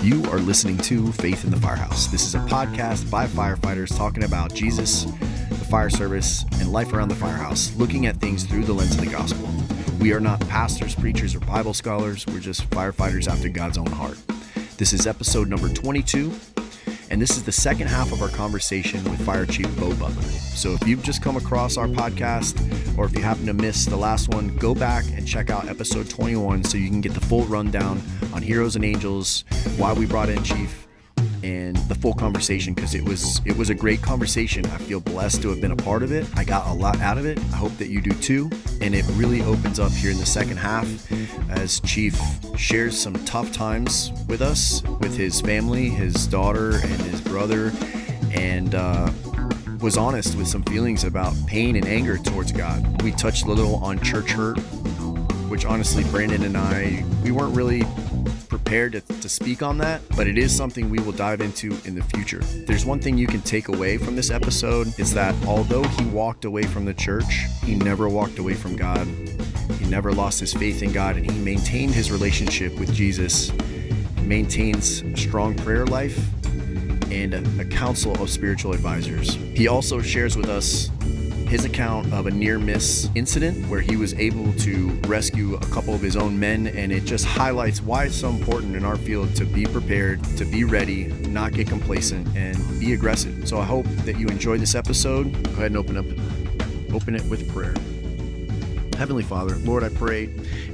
You are listening to Faith in the Firehouse. This is a podcast by firefighters talking about Jesus, the fire service, and life around the firehouse, looking at things through the lens of the gospel. We are not pastors, preachers, or Bible scholars. We're just firefighters after God's own heart. This is episode number 22, and this is the second half of our conversation with Fire Chief Butler. So if you've just come across our podcast, or if you happen to miss the last one, go back and check out episode 21 so you can get the full rundown on Heroes and Angels, why we brought in Chief, and the full conversation, because it was a great conversation. I feel blessed to have been a part of it. I got a lot out of it. I hope that you do too. And it really opens up here in the second half as Chief shares some tough times with us, with his family, his daughter, and his brother, and was honest with some feelings about pain and anger towards God. We touched a little on church hurt, which honestly, Brandon and I, we weren't really prepared to speak on that, but it is something we will dive into in the future. There's one thing you can take away from this episode, is that although he walked away from the church, he never walked away from God. He never lost his faith in God, and he maintained his relationship with Jesus, maintains a strong prayer life, and a council of spiritual advisors. He also shares with us his account of a near-miss incident where he was able to rescue a couple of his own men, and it just highlights why it's so important in our field to be prepared, to be ready, not get complacent, and be aggressive. So I hope that you enjoyed this episode. Go ahead and open it with prayer. Heavenly Father, Lord, I pray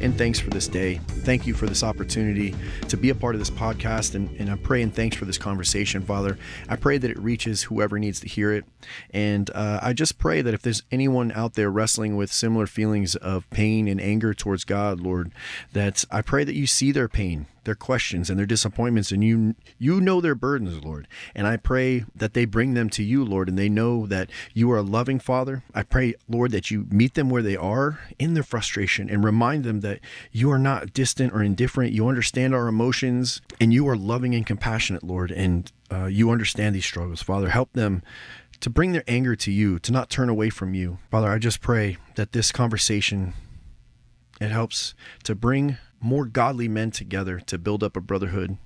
and thanks for this day. Thank you for this opportunity to be a part of this podcast, and I pray and thanks for this conversation, Father. I pray that it reaches whoever needs to hear it, and I just pray that if there's anyone out there wrestling with similar feelings of pain and anger towards God, Lord, that I pray that you see their pain, their questions, and their disappointments, and you know their burdens, Lord. And I pray that they bring them to you, Lord, and they know that you are a loving Father. I pray, Lord, that you meet them where they are in their frustration and remind them that you are not distant or indifferent. You understand our emotions, and you are loving and compassionate, Lord, and you understand these struggles. Father, help them to bring their anger to you, to not turn away from you. Father, I just pray that this conversation, it helps to bring more godly men together to build up a brotherhood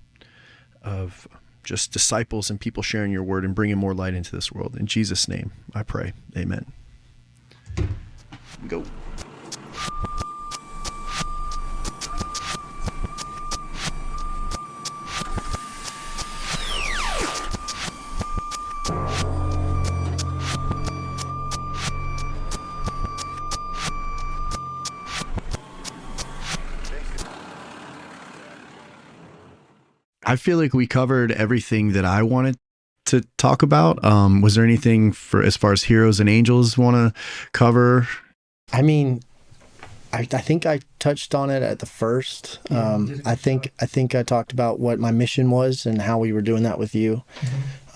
of just disciples and people sharing your word and bringing more light into this world. In Jesus' name, I pray. Amen. Go. I feel like we covered everything that I wanted to talk about. Was there anything for as far as Heroes and Angels want to cover? I mean, I think I touched on it at the first. I think I talked about what my mission was and how we were doing that with you.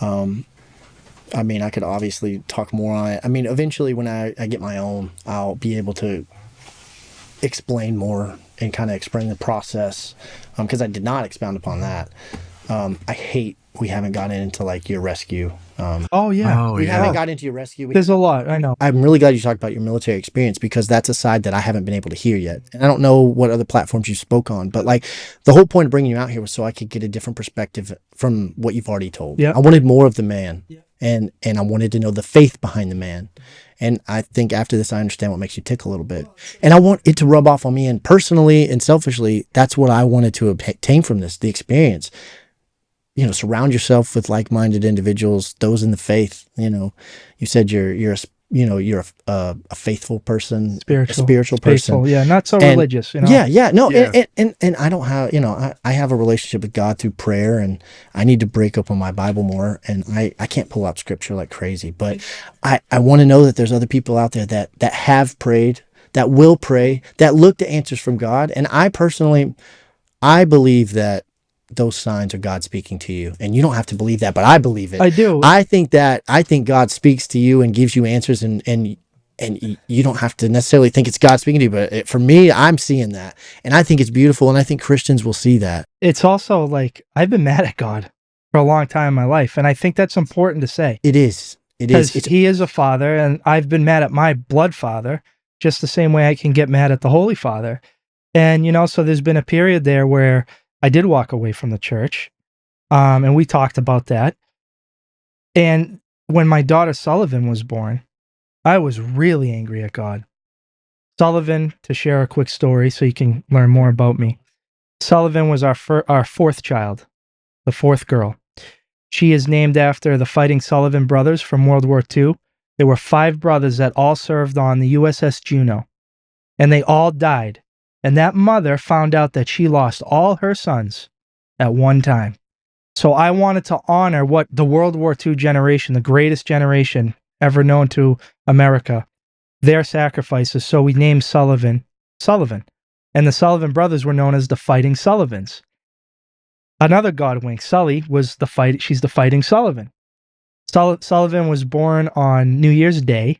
I mean, I could obviously talk more on it. I mean, eventually when I get my own, I'll be able to explain more and kind of explain the process, because I did not expound upon that. I hate we haven't gotten into like your rescue. We haven't got into your rescue. There's a lot, I know. I'm really glad you talked about your military experience, because that's a side that I haven't been able to hear yet. And I don't know what other platforms you spoke on, but like the whole point of bringing you out here was so I could get a different perspective from what you've already told. Yeah. I wanted more of the man, and I wanted to know the faith behind the man. And I think after this, I understand what makes you tick a little bit. And I want it to rub off on me. And personally and selfishly, that's what I wanted to obtain from this, the experience. You know, surround yourself with like-minded individuals, those in the faith. You know, you said you're a faithful person, a spiritual person. Faithful, yeah, not so religious. You know? And I don't have, I have a relationship with God through prayer, and I need to break open my Bible more. And I can't pull out scripture like crazy, but I want to know that there's other people out there that have prayed, that will pray, that look to answers from God. And I believe that those signs are God speaking to you. And you don't have to believe that, but I believe it. I do. I think God speaks to you and gives you answers, and you don't have to necessarily think it's God speaking to you, but for me, I'm seeing that. And I think it's beautiful, and I think Christians will see that. It's also like, I've been mad at God for a long time in my life, and I think that's important to say. It is. Because he is a father, and I've been mad at my blood father, just the same way I can get mad at the Holy Father. And, so there's been a period there where I did walk away from the church, And we talked about that. And when my daughter Sullivan was born, I was really angry at God. Sullivan, to share a quick story so you can learn more about me. Sullivan was our fourth child, the fourth girl. She is named after the Fighting Sullivan brothers from World War II. There were 5 brothers that all served on the USS Juno, and they all died. And that mother found out that she lost all her sons at one time. So I wanted to honor what the World War II generation, the greatest generation ever known to America, their sacrifices. So we named Sullivan. And the Sullivan brothers were known as the Fighting Sullivans. Another godwink, Sully, she's the Fighting Sullivan. Sullivan was born on New Year's Day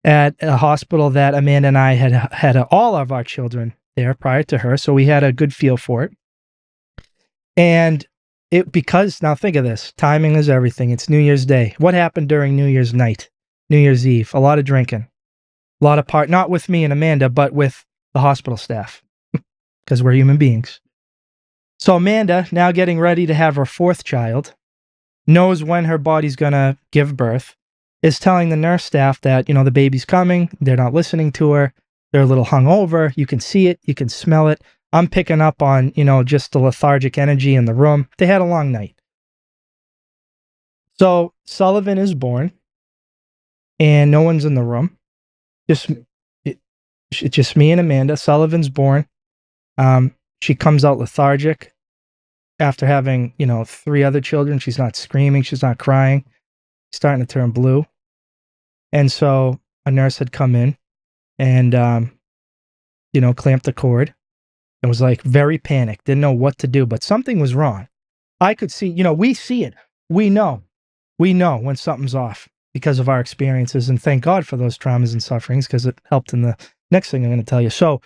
at a hospital that Amanda and I had all of our children there prior to her, so we had a good feel for it. And now think of this, timing is everything. It's New Year's Day. What happened during New Year's night, New Year's Eve? A lot of drinking, a lot of not with me and Amanda, but with the hospital staff, because we're human beings. So Amanda, now getting ready to have her 4th child, knows when her body's going to give birth, is telling the nurse staff that, the baby's coming. They're not listening to her. They're a little hungover. You can see it. You can smell it. I'm picking up on, just the lethargic energy in the room. They had a long night. So Sullivan is born, and no one's in the room. It's just me and Amanda. Sullivan's born. She comes out lethargic after having, 3 other children. She's not screaming. She's not crying. She's starting to turn blue. And so a nurse had come in and, clamped the cord. It was like very panicked. Didn't know what to do, but something was wrong. I could see, we see it. We know when something's off because of our experiences. And thank God for those traumas and sufferings, because it helped in the next thing I'm going to tell you. So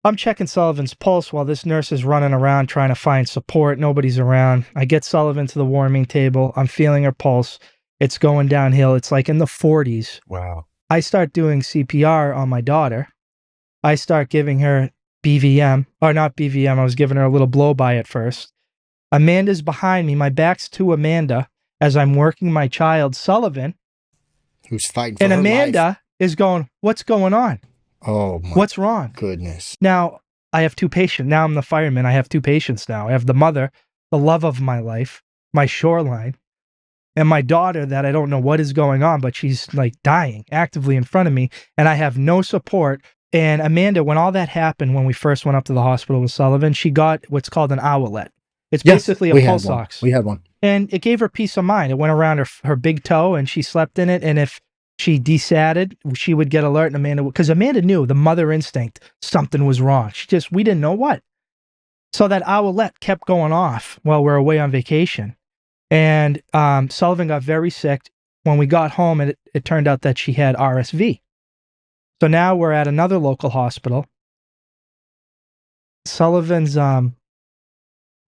I'm checking Sullivan's pulse while this nurse is running around trying to find support. Nobody's around. I get Sullivan to the warming table. I'm feeling her pulse. It's going downhill. It's like in the 40s. Wow. I start doing CPR on my daughter. I start giving her BVM, or not BVM. I was giving her a little blow-by at first. Amanda's behind me. My back's to Amanda as I'm working my child, Sullivan. Who's fighting for and her Amanda life. is going, what's going on? Oh, my What's wrong? goodness. Now, I have 2 patients. Now I'm the fireman. I have 2 patients now. I have the mother, the love of my life, my shoreline, and my daughter that I don't know what is going on, but she's like dying actively in front of me, and I have no support. And Amanda, when all that happened, when we first went up to the hospital with Sullivan, she got what's called an owlet. It's basically a pulse ox. We had one. And it gave her peace of mind. It went around her big toe, and she slept in it. And if she desatted, she would get alert. And Amanda, because Amanda knew the mother instinct, something was wrong. We didn't know what. So that owlet kept going off while we're away on vacation. And Sullivan got very sick. When we got home, it turned out that she had RSV. So now we're at another local hospital. Sullivan's, her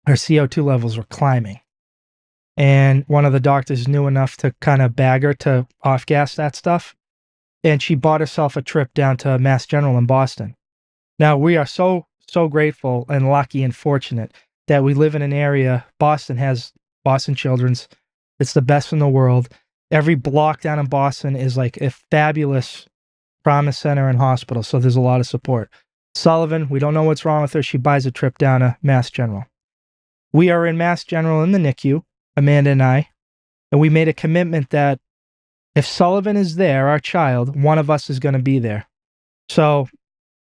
CO2 levels were climbing. And one of the doctors knew enough to kind of bag her to off-gas that stuff. And she bought herself a trip down to Mass General in Boston. Now, we are so grateful and lucky and fortunate that we live in an area. Boston has Boston Children's. It's the best in the world. Every block down in Boston is like a fabulous trauma center and hospital, so there's a lot of support. Sullivan, we don't know what's wrong with her. She buys a trip down to Mass General. We are in Mass General in the NICU, Amanda and I, and we made a commitment that if Sullivan is there, our child, one of us is going to be there. So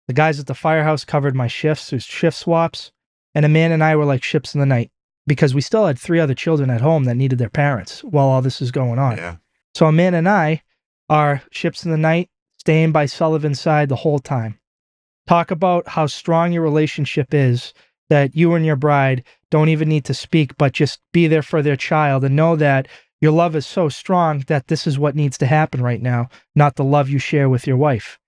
the guys at the Firehouse covered my shifts. There's shift swaps, and Amanda and I were like ships in the night because we still had 3 other children at home that needed their parents while all this is going on. Yeah. So Amanda and I are ships in the night, staying by Sullivan's side the whole time. Talk about how strong your relationship is, that you and your bride don't even need to speak, but just be there for their child and know that your love is so strong that this is what needs to happen right now, not the love you share with your wife.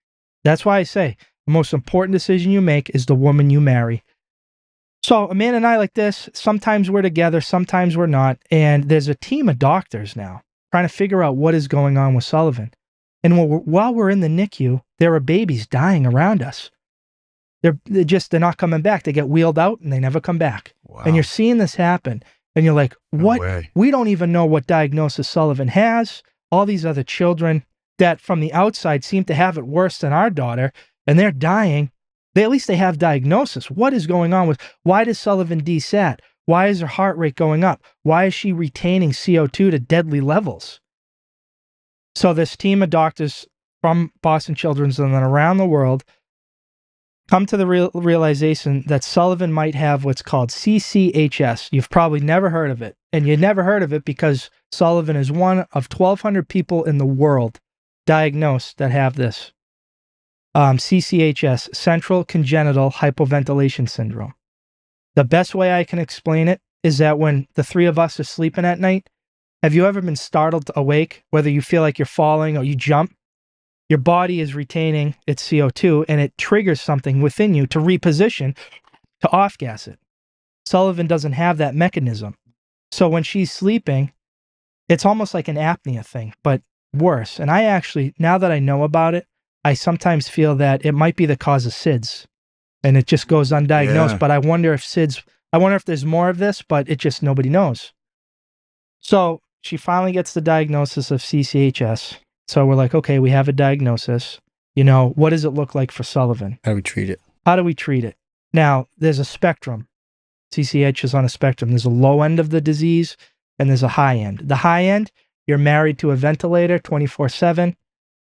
That's why I say the most important decision you make is the woman you marry. So Amanda and I like this, sometimes we're together, sometimes we're not, and there's a team of doctors now trying to figure out what is going on with Sullivan. And while we're in the NICU, there are babies dying around us. They're not coming back. They get wheeled out and they never come back. Wow. And you're seeing this happen. And you're like, what? No way. We don't even know what diagnosis Sullivan has. All these other children that from the outside seem to have it worse than our daughter, and they're dying. At least they have diagnosis. What is going on why does Sullivan desat? Why is her heart rate going up? Why is she retaining CO2 to deadly levels? So this team of doctors from Boston Children's and then around the world come to the realization that Sullivan might have what's called CCHS. You've probably never heard of it. And you never heard of it because Sullivan is one of 1,200 people in the world diagnosed that have this. CCHS, Central Congenital Hypoventilation Syndrome. The best way I can explain it is that when the three of us are sleeping at night, have you ever been startled awake, whether you feel like you're falling or you jump? Your body is retaining its CO2 and it triggers something within you to reposition, to off-gas it. Sullivan doesn't have that mechanism. So when she's sleeping, it's almost like an apnea thing, but worse. And I actually, now that I know about it, I sometimes feel that it might be the cause of SIDS. And it just goes undiagnosed. Yeah. But I wonder if there's more of this, but it just nobody knows. So she finally gets the diagnosis of CCHS. So we're like, okay, we have a diagnosis. What does it look like for Sullivan? How do we treat it? How do we treat it? Now, there's a spectrum. CCH is on a spectrum. There's a low end of the disease and there's a high end. The high end, you're married to a ventilator 24/7.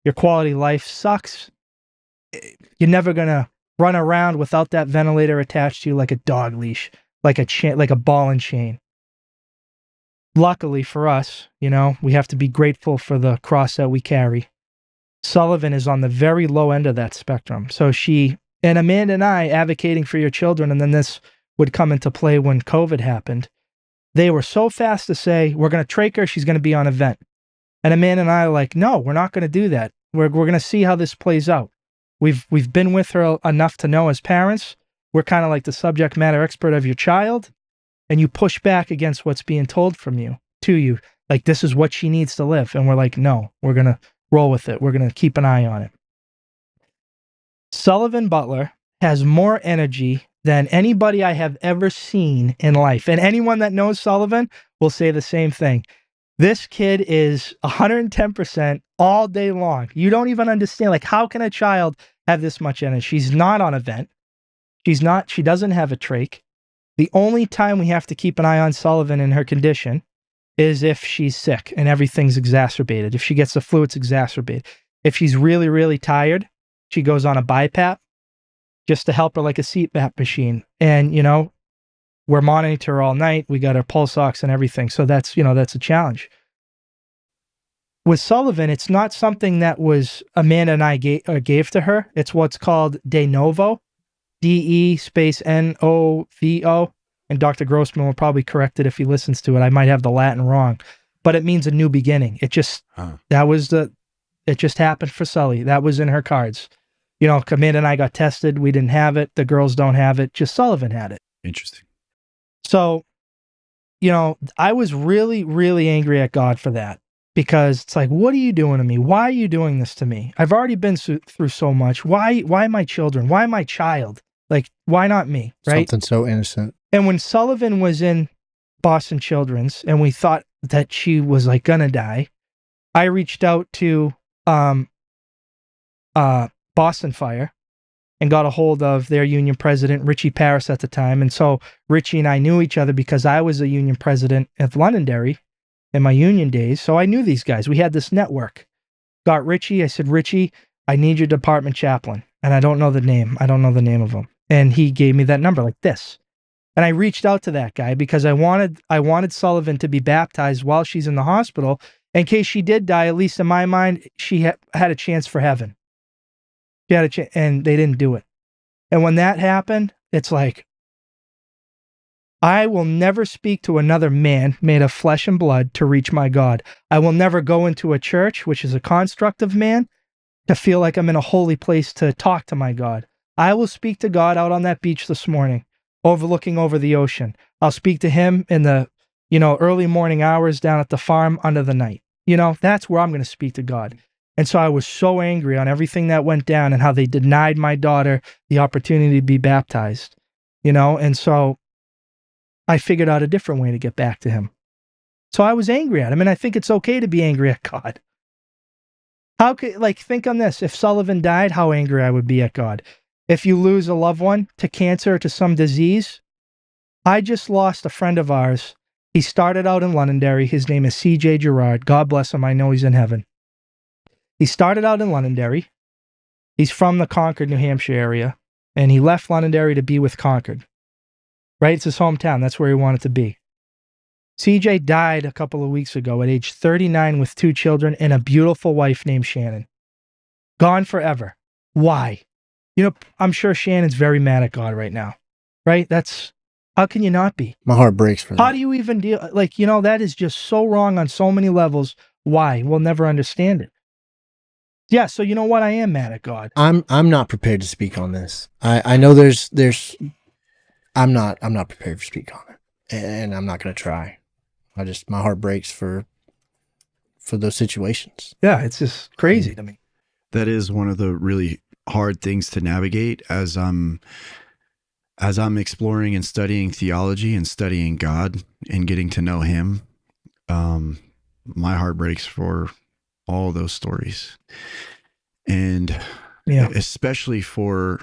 Your quality of life sucks. You're never going to run around without that ventilator attached to you like a dog leash, like a ball and chain. Luckily for us, we have to be grateful for the cross that we carry. Sullivan is on the very low end of that spectrum. So and Amanda and I advocating for your children, and then this would come into play when COVID happened. They were so fast to say, we're going to trach her, she's going to be on a vent. And Amanda and I are like, no, we're not going to do that. We're going to see how this plays out. We've been with her enough to know as parents, we're kind of like the subject matter expert of your child. And you push back against what's being told to you. Like, this is what she needs to live. And we're like, no, we're going to roll with it. We're going to keep an eye on it. Sullivan Butler has more energy than anybody I have ever seen in life. And anyone that knows Sullivan will say the same thing. This kid is 110% all day long. You don't even understand. Like, how can a child have this much energy? She's not on a vent. She doesn't have a trach. The only time we have to keep an eye on Sullivan and her condition is if she's sick and everything's exacerbated. If she gets the flu, it's exacerbated. If she's really, really tired, she goes on a BiPAP just to help her like a CPAP machine. And, we're monitoring her all night. We got her pulse ox and everything. So that's a challenge. With Sullivan, it's not something that was Amanda and I gave to her. It's what's called de novo. DE_NOVO, and Dr. Grossman will probably correct it if he listens to it. I might have the Latin wrong, but it means a new beginning. It just it just happened for Sully. That was in her cards. Amanda and I got tested. We didn't have it. The girls don't have it. Just Sullivan had it. Interesting. So, I was really, really angry at God for that. Because it's like, what are you doing to me? Why are you doing this to me? I've already been through so much. Why my children? Why my child? Like, why not me? Right? Something so innocent. And when Sullivan was in Boston Children's and we thought that she was like gonna die, I reached out to Boston Fire and got a hold of their union president, Richie Paris at the time. And so Richie and I knew each other because I was a union president at Londonderry in my union days. So I knew these guys. We had this network. Got Richie. I said, Richie, I need your department chaplain. And I don't know the name. I don't know the name of him. And he gave me that number like this. And I reached out to that guy because I wanted Sullivan to be baptized while she's in the hospital. In case she did die, at least in my mind, she had a chance for heaven. She had a chance, and they didn't do it. And when that happened, it's like, I will never speak to another man made of flesh and blood to reach my God. I will never go into a church, which is a construct of man, to feel like I'm in a holy place to talk to my God. I will speak to God out on that beach this morning, overlooking over the ocean. I'll speak to him in the, early morning hours down at the farm under the night. That's where I'm going to speak to God. And so I was so angry on everything that went down and how they denied my daughter the opportunity to be baptized, And so I figured out a different way to get back to him. So I was angry at him, and I think it's okay to be angry at God. How could, think on this. If Sullivan died, how angry I would be at God. If you lose a loved one to cancer or to some disease, I just lost a friend of ours. He started out in Londonderry. His name is C.J. Gerard. God bless him. I know he's in heaven. He started out in Londonderry. He's from the Concord, New Hampshire area, and he left Londonderry to be with Concord. Right? It's his hometown. That's where he wanted to be. CJ died a couple of weeks ago at age 39 with 2 children and a beautiful wife named Shannon. Gone forever. Why? I'm sure Shannon's very mad at God right now. Right? How can you not be? My heart breaks for that. How do you even deal? That is just so wrong on so many levels. Why? We'll never understand it. Yeah, so you know what? I am mad at God. I'm not prepared to speak on this. I know there's I'm not prepared to speak on it. And I'm not going to try. My heart breaks for those situations. Yeah, it's just crazy to me. That is one of the really hard things to navigate as I'm exploring and studying theology and studying God and getting to know him. My heart breaks for all those stories. And especially for,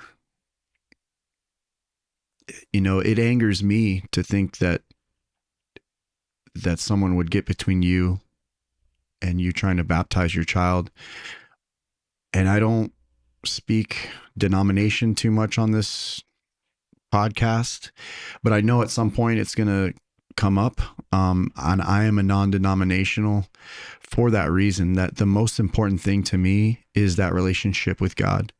it angers me to think that someone would get between you and you trying to baptize your child. And I don't speak denomination too much on this podcast, but I know at some point it's going to come up. And I am a non-denominational for that reason, that the most important thing to me is that relationship with God.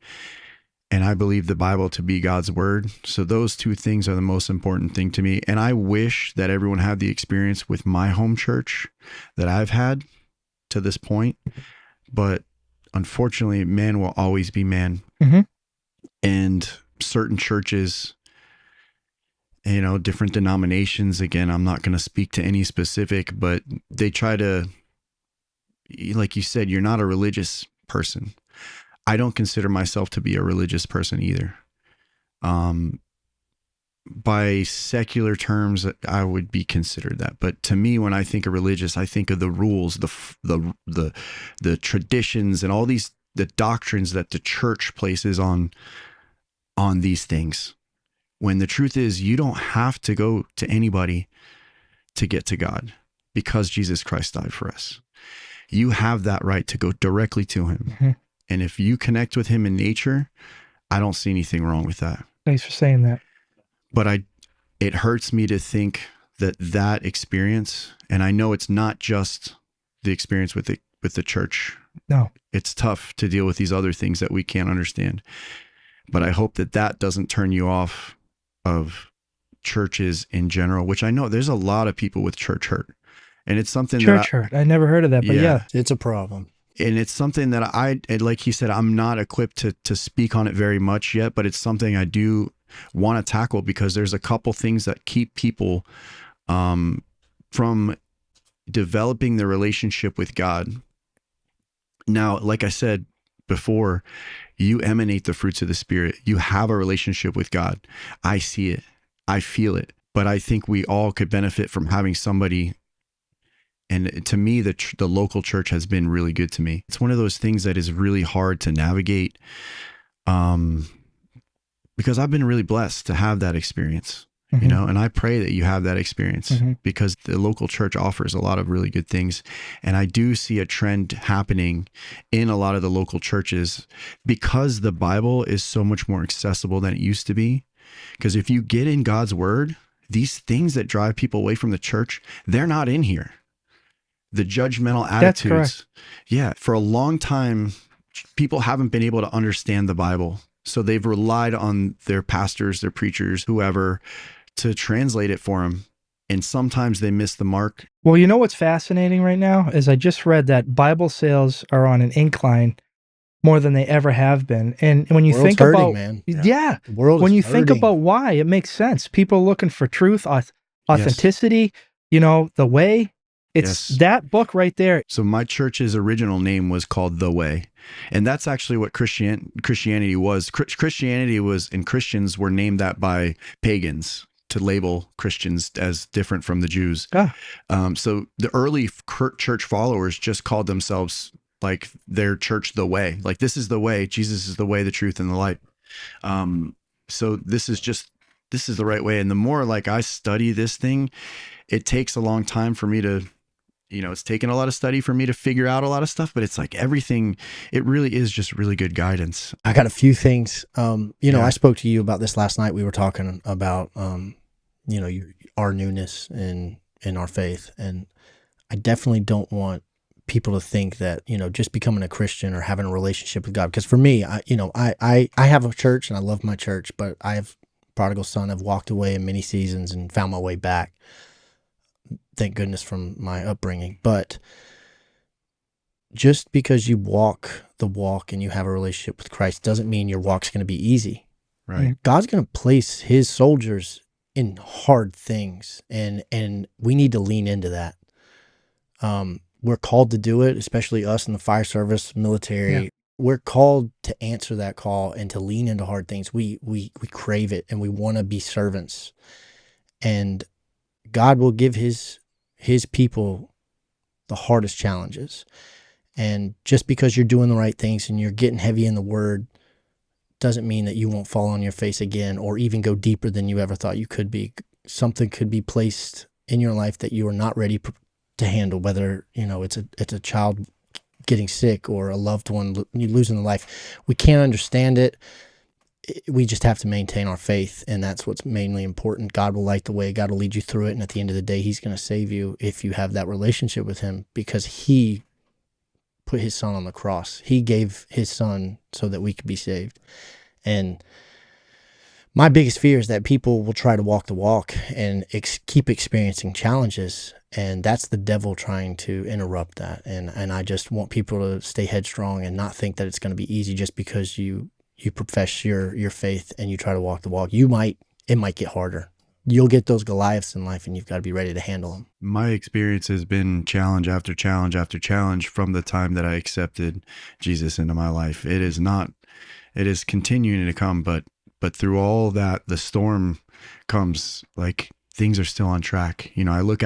And I believe the Bible to be God's word. So those two things are the most important thing to me. And I wish that everyone had the experience with my home church that I've had to this point. But unfortunately, man will always be man. Mm-hmm. And certain churches, different denominations, again, I'm not going to speak to any specific, but they try to, like you said, you're not a religious person. I don't consider myself to be a religious person either. By secular terms, I would be considered that. But to me, when I think of religious, I think of the rules, the traditions, and all the doctrines that the church places on these things. When the truth is, you don't have to go to anybody to get to God because Jesus Christ died for us. You have that right to go directly to him. Mm-hmm. And if you connect with him in nature, I don't see anything wrong with that. Thanks for saying that. But it hurts me to think that experience, and I know it's not just the experience with the church. No. It's tough to deal with these other things that we can't understand. But I hope that doesn't turn you off of churches in general, which I know there's a lot of people with church hurt. And it's something church hurt. I never heard of that, but yeah. It's a problem. And it's something that like you said, I'm not equipped to speak on it very much yet, but it's something I do want to tackle because there's a couple things that keep people from developing the relationship with God. Now, like I said before, you emanate the fruits of the Spirit. You have a relationship with God. I see it. I feel it. But I think we all could benefit from having somebody. And to me, the local church has been really good to me. It's one of those things that is really hard to navigate because I've been really blessed to have that experience, mm-hmm. And I pray that you have that experience mm-hmm. because the local church offers a lot of really good things. And I do see a trend happening in a lot of the local churches because the Bible is so much more accessible than it used to be. Because if you get in God's word, these things that drive people away from the church, they're not in here. The judgmental attitudes. That's correct. Yeah. For a long time, people haven't been able to understand the Bible. So they've relied on their pastors, their preachers, whoever, to translate it for them. And sometimes they miss the mark. Well, you know what's fascinating right now is I just read that Bible sales are on an incline more than they ever have been. And when you think about, man. Yeah, the world when is you hurting. think about why, it makes sense. People are looking for truth, authenticity, Yes. The way. It's Yes. that book right there. So my church's original name was called The Way. And that's actually what Christianity was. Christianity was, and Christians were named that by pagans to label Christians as different from the Jews. Yeah. So the early church followers just called themselves like their church, The Way. Like, this is the way. Jesus is the way, the truth, and the light. So this is the right way. And the more like I study this thing, it takes a long time for me to, it's taken a lot of study for me to figure out a lot of stuff, but it's like everything, it really is just really good guidance. I got a few things. I spoke to you about this last night. We were talking about, our newness in our faith. And I definitely don't want people to think that, just becoming a Christian or having a relationship with God. Because for me, I have a church and I love my church, but I have prodigal son. I've walked away in many seasons and found my way back. Thank goodness from my upbringing. But just because you walk the walk and you have a relationship with Christ doesn't mean your walk's going to be easy. Right. God's going to place his soldiers in hard things, and we need to lean into that. We're called to do it, especially us in the fire service, military. Yeah. We're called to answer that call and to lean into hard things. We crave it, and we want to be servants. And God will give his people the hardest challenges. And just because you're doing the right things and you're getting heavy in the word doesn't mean that you won't fall on your face again or even go deeper than you ever thought you could be. Something could be placed in your life that you are not ready to handle, whether, it's a child getting sick or a loved one losing their life. We can't understand it. We just have to maintain our faith, and that's what's mainly important. God will light the way. God will lead you through it, and at the end of the day, he's going to save you if you have that relationship with him, because he put his son on the cross. He gave his son so that we could be saved. And my biggest fear is that people will try to walk the walk and keep experiencing challenges, and that's the devil trying to interrupt that. And I just want people to stay headstrong and not think that it's going to be easy just because you profess your faith and you try to walk the walk. It might get harder. You'll get those Goliaths in life, and you've got to be ready to handle them. My experience has been challenge after challenge after challenge from the time that I accepted Jesus into my life. It is continuing to come, but through all that, the storm comes, like, things are still on track. I look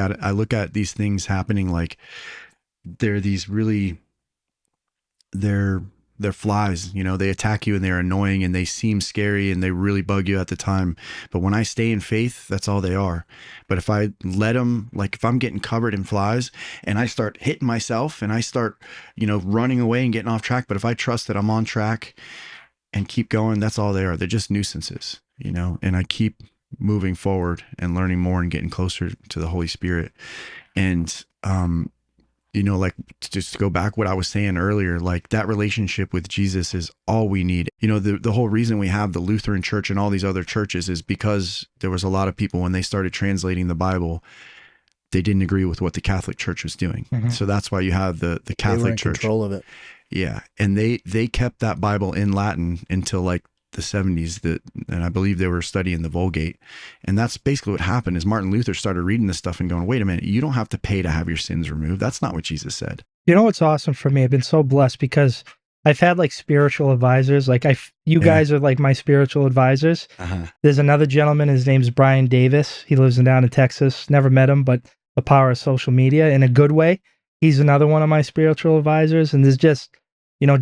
at these things happening like they're flies, they attack you and they're annoying and they seem scary and they really bug you at the time. But when I stay in faith, that's all they are. But if I let them, like if I'm getting covered in flies and I start hitting myself and I start, running away and getting off track, but if I trust that I'm on track and keep going, that's all they are. They're just nuisances, and I keep moving forward and learning more and getting closer to the Holy Spirit. And, like, just to go back what I was saying earlier, like that relationship with Jesus is all we need. The whole reason we have the Lutheran Church and all these other churches is because there was a lot of people, when they started translating the Bible, they didn't agree with what the Catholic Church was doing. Mm-hmm. So that's why you have the Catholic they were in Church. Control of it. Yeah. And they kept that Bible in Latin until like the 70s, and I believe they were studying the Vulgate. And that's basically what happened is Martin Luther started reading this stuff and going, wait a minute, you don't have to pay to have your sins removed. That's not what Jesus said. What's awesome for me? I've been so blessed because I've had like spiritual advisors. Like you guys are like my spiritual advisors. Uh-huh. There's another gentleman, his name's Brian Davis. He lives down in Texas. Never met him, but the power of social media in a good way. He's another one of my spiritual advisors. And there's just,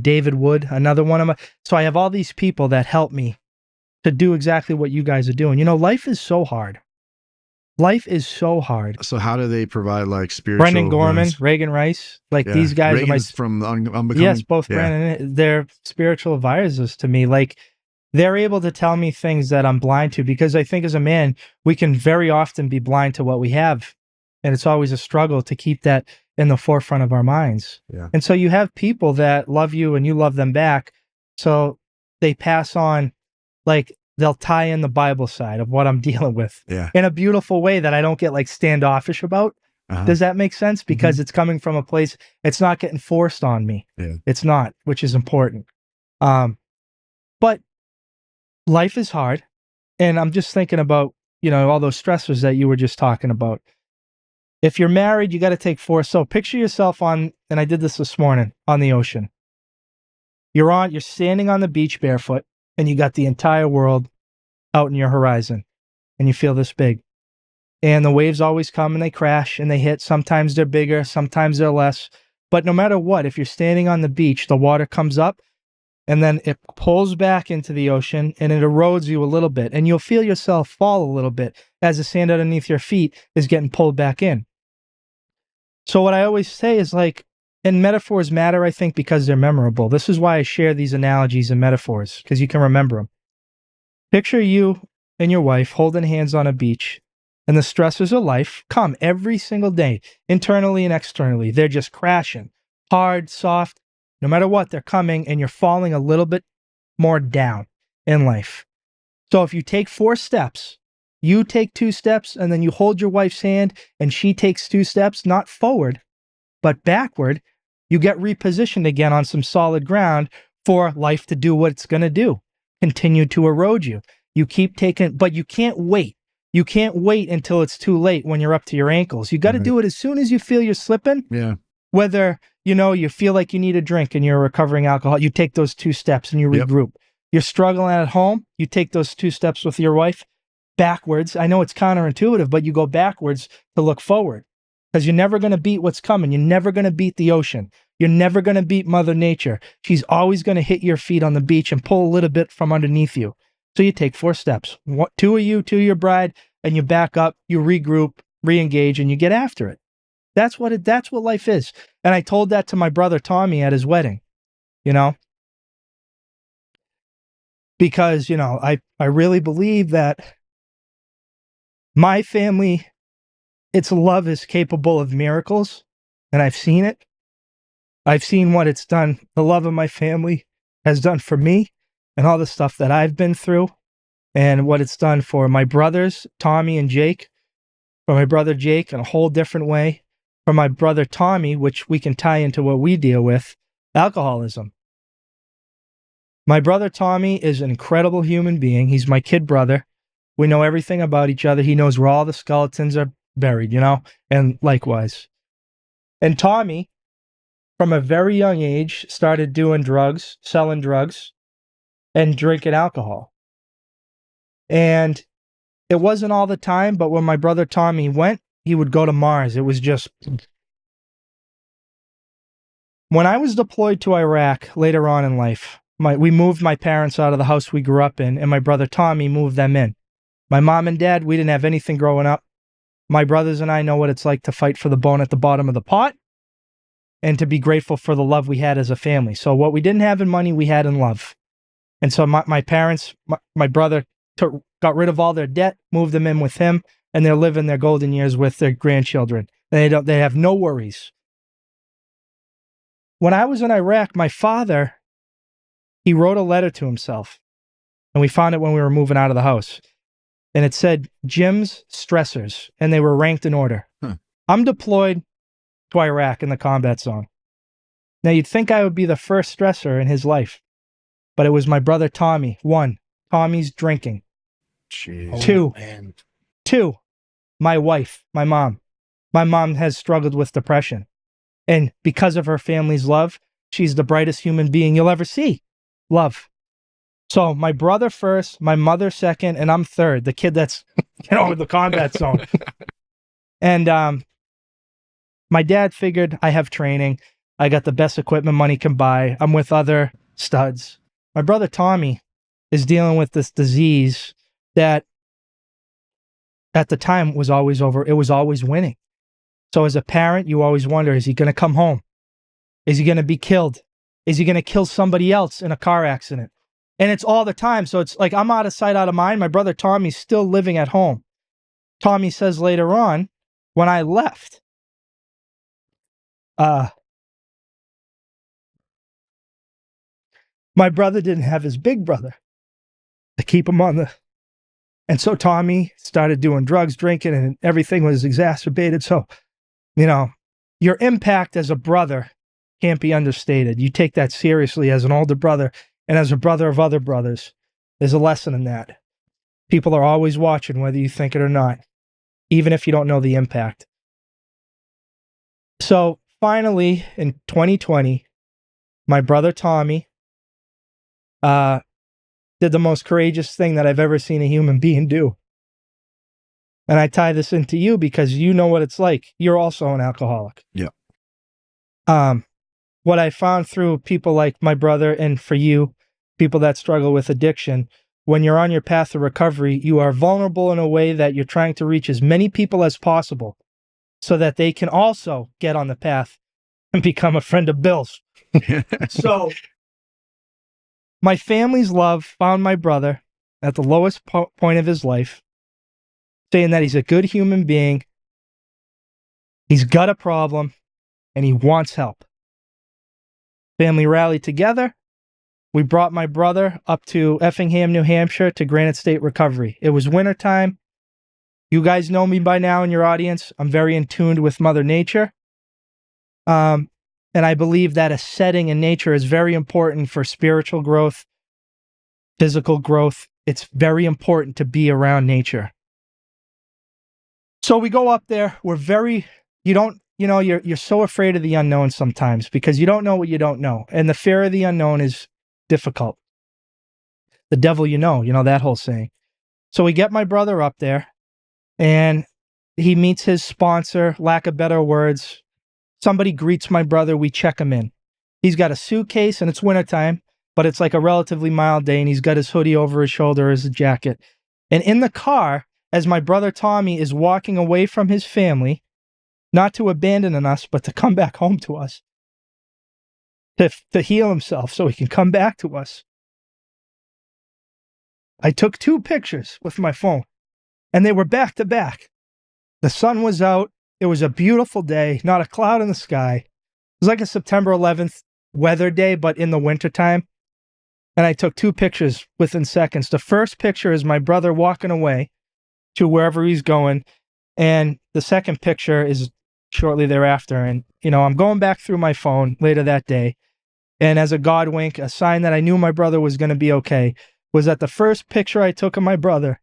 David Wood, another one of my. So I have all these people that help me to do exactly what you guys are doing. Life is so hard. Life is so hard. So how do they provide like spiritual? Brendan Gorman, Reagan Rice, these guys Reagan's are from Unbecoming. Yes, both Brendan. They're spiritual advisors to me. Like they're able to tell me things that I'm blind to, because I think as a man, we can very often be blind to what we have. And it's always a struggle to keep that in the forefront of our minds. Yeah. And so you have people that love you and you love them back. So they pass on, like they'll tie in the Bible side of what I'm dealing with in a beautiful way that I don't get like standoffish about. Uh-huh. Does that make sense? Because it's coming from a place, it's not getting forced on me. Yeah. It's not, which is important. But life is hard. And I'm just thinking about, all those stressors that you were just talking about. If you're married, you got to take 4. So picture yourself on, and I did this morning, on the ocean. You're standing on the beach barefoot, and you got the entire world out in your horizon, and you feel this big. And the waves always come and they crash and they hit. Sometimes they're bigger, sometimes they're less. But no matter what, if you're standing on the beach, the water comes up and then it pulls back into the ocean and it erodes you a little bit. And you'll feel yourself fall a little bit as the sand underneath your feet is getting pulled back in. So what I always say is like, and metaphors matter, I think, because they're memorable. This is why I share these analogies and metaphors, because you can remember them. Picture you and your wife holding hands on a beach, and the stresses of life come every single day, internally and externally. They're just crashing, hard, soft, no matter what, they're coming, and you're falling a little bit more down in life. So if you take 4 steps, you take 2 steps, and then you hold your wife's hand, and she takes 2 steps, not forward, but backward, you get repositioned again on some solid ground for life to do what it's going to do, continue to erode you. You keep taking, but you can't wait. You can't wait until it's too late when you're up to your ankles. You got to do it as soon as you feel you're slipping. Yeah. Whether, you feel like you need a drink and you're a recovering alcoholic, you take those 2 steps and you regroup. You're struggling at home, you take those 2 steps with your wife backwards. I know it's counterintuitive, but you go backwards to look forward. Because you're never going to beat what's coming. You're never going to beat the ocean. You're never going to beat Mother Nature. She's always going to hit your feet on the beach and pull a little bit from underneath you. So you take 4 steps. 2 of you, 2 of your bride, and you back up, you regroup, re-engage, and you get after it. That's what life is. And I told that to my brother Tommy at his wedding, because, I really believe that my family, its love is capable of miracles, and I've seen it. I've seen what it's done. The love of my family has done for me and all the stuff that I've been through and what it's done for my brothers, Tommy and Jake, for my brother Jake in a whole different way, for my brother Tommy, which we can tie into what we deal with, alcoholism. My brother Tommy is an incredible human being. He's my kid brother. We know everything about each other. He knows where all the skeletons are buried, and likewise. And Tommy, from a very young age, started doing drugs, selling drugs, and drinking alcohol. And it wasn't all the time, but when my brother Tommy went, he would go to Mars. It was just... When I was deployed to Iraq later on in life, we moved my parents out of the house we grew up in, and my brother Tommy moved them in. My mom and dad, we didn't have anything growing up. My brothers and I know what it's like to fight for the bone at the bottom of the pot and to be grateful for the love we had as a family. So what we didn't have in money, we had in love. And so my parents, my brother got rid of all their debt, moved them in with him, and they're living their golden years with their grandchildren. They have no worries. When I was in Iraq, my father, he wrote a letter to himself, and we found it when we were moving out of the house. And it said, Jim's stressors, and they were ranked in order. I'm deployed to Iraq in the combat zone. Now, you'd think I would be the first stressor in his life, but it was my brother Tommy. 1, Tommy's drinking. Jeez. 2, my wife, my mom. My mom has struggled with depression. And because of her family's love, she's the brightest human being you'll ever see. Love. So my brother first, my mother second, and I'm third, the kid that's, in the combat zone. And my dad figured I have training. I got the best equipment money can buy. I'm with other studs. My brother Tommy is dealing with this disease that at the time was always over. It was always winning. So as a parent, you always wonder, is he going to come home? Is he going to be killed? Is he going to kill somebody else in a car accident? And it's all the time. So it's like I'm out of sight, out of mind. My brother Tommy's still living at home. Tommy says later on, when I left, my brother didn't have his big brother to keep him on the... And so Tommy started doing drugs, drinking, and everything was exacerbated. So, your impact as a brother can't be understated. You take that seriously as an older brother and as a brother of other brothers. There's a lesson in that. People are always watching, whether you think it or not, even if you don't know the impact. So finally, in 2020, my brother Tommy did the most courageous thing that I've ever seen a human being do. And I tie this into you because you know what it's like. You're also an alcoholic. Yeah. What I found through people like my brother, and for you, people that struggle with addiction, when you're on your path to recovery, you are vulnerable in a way that you're trying to reach as many people as possible so that they can also get on the path and become a friend of Bill's. So my family's love found my brother at the lowest point of his life, saying that he's a good human being, he's got a problem, and he wants help. Family rallied together. We brought my brother up to Effingham, New Hampshire to Granite State Recovery. It was wintertime. You guys know me by now in your audience. I'm very in tune with Mother Nature. And I believe that a setting in nature is very important for spiritual growth, physical growth. It's very important to be around nature. So we go up there. You're so afraid of the unknown sometimes because you don't know what you don't know. And the fear of the unknown is difficult. The devil you know that whole saying. So we get my brother up there and he meets his sponsor, lack of better words. Somebody greets my brother. We check him in. He's got a suitcase and it's wintertime, but it's like a relatively mild day and he's got his hoodie over his shoulder as a jacket. And in the car, as my brother Tommy is walking away from his family, not to abandon us, but to come back home to us, to heal himself so he can come back to us. I took 2 pictures with my phone, and they were back to back. The sun was out. It was a beautiful day, not a cloud in the sky. It was like a September 11th weather day, but in the wintertime. And I took 2 pictures within seconds. The first picture is my brother walking away to wherever he's going, and the second picture is shortly thereafter. And, I'm going back through my phone later that day. And as a God wink, a sign that I knew my brother was going to be okay, was that the first picture I took of my brother,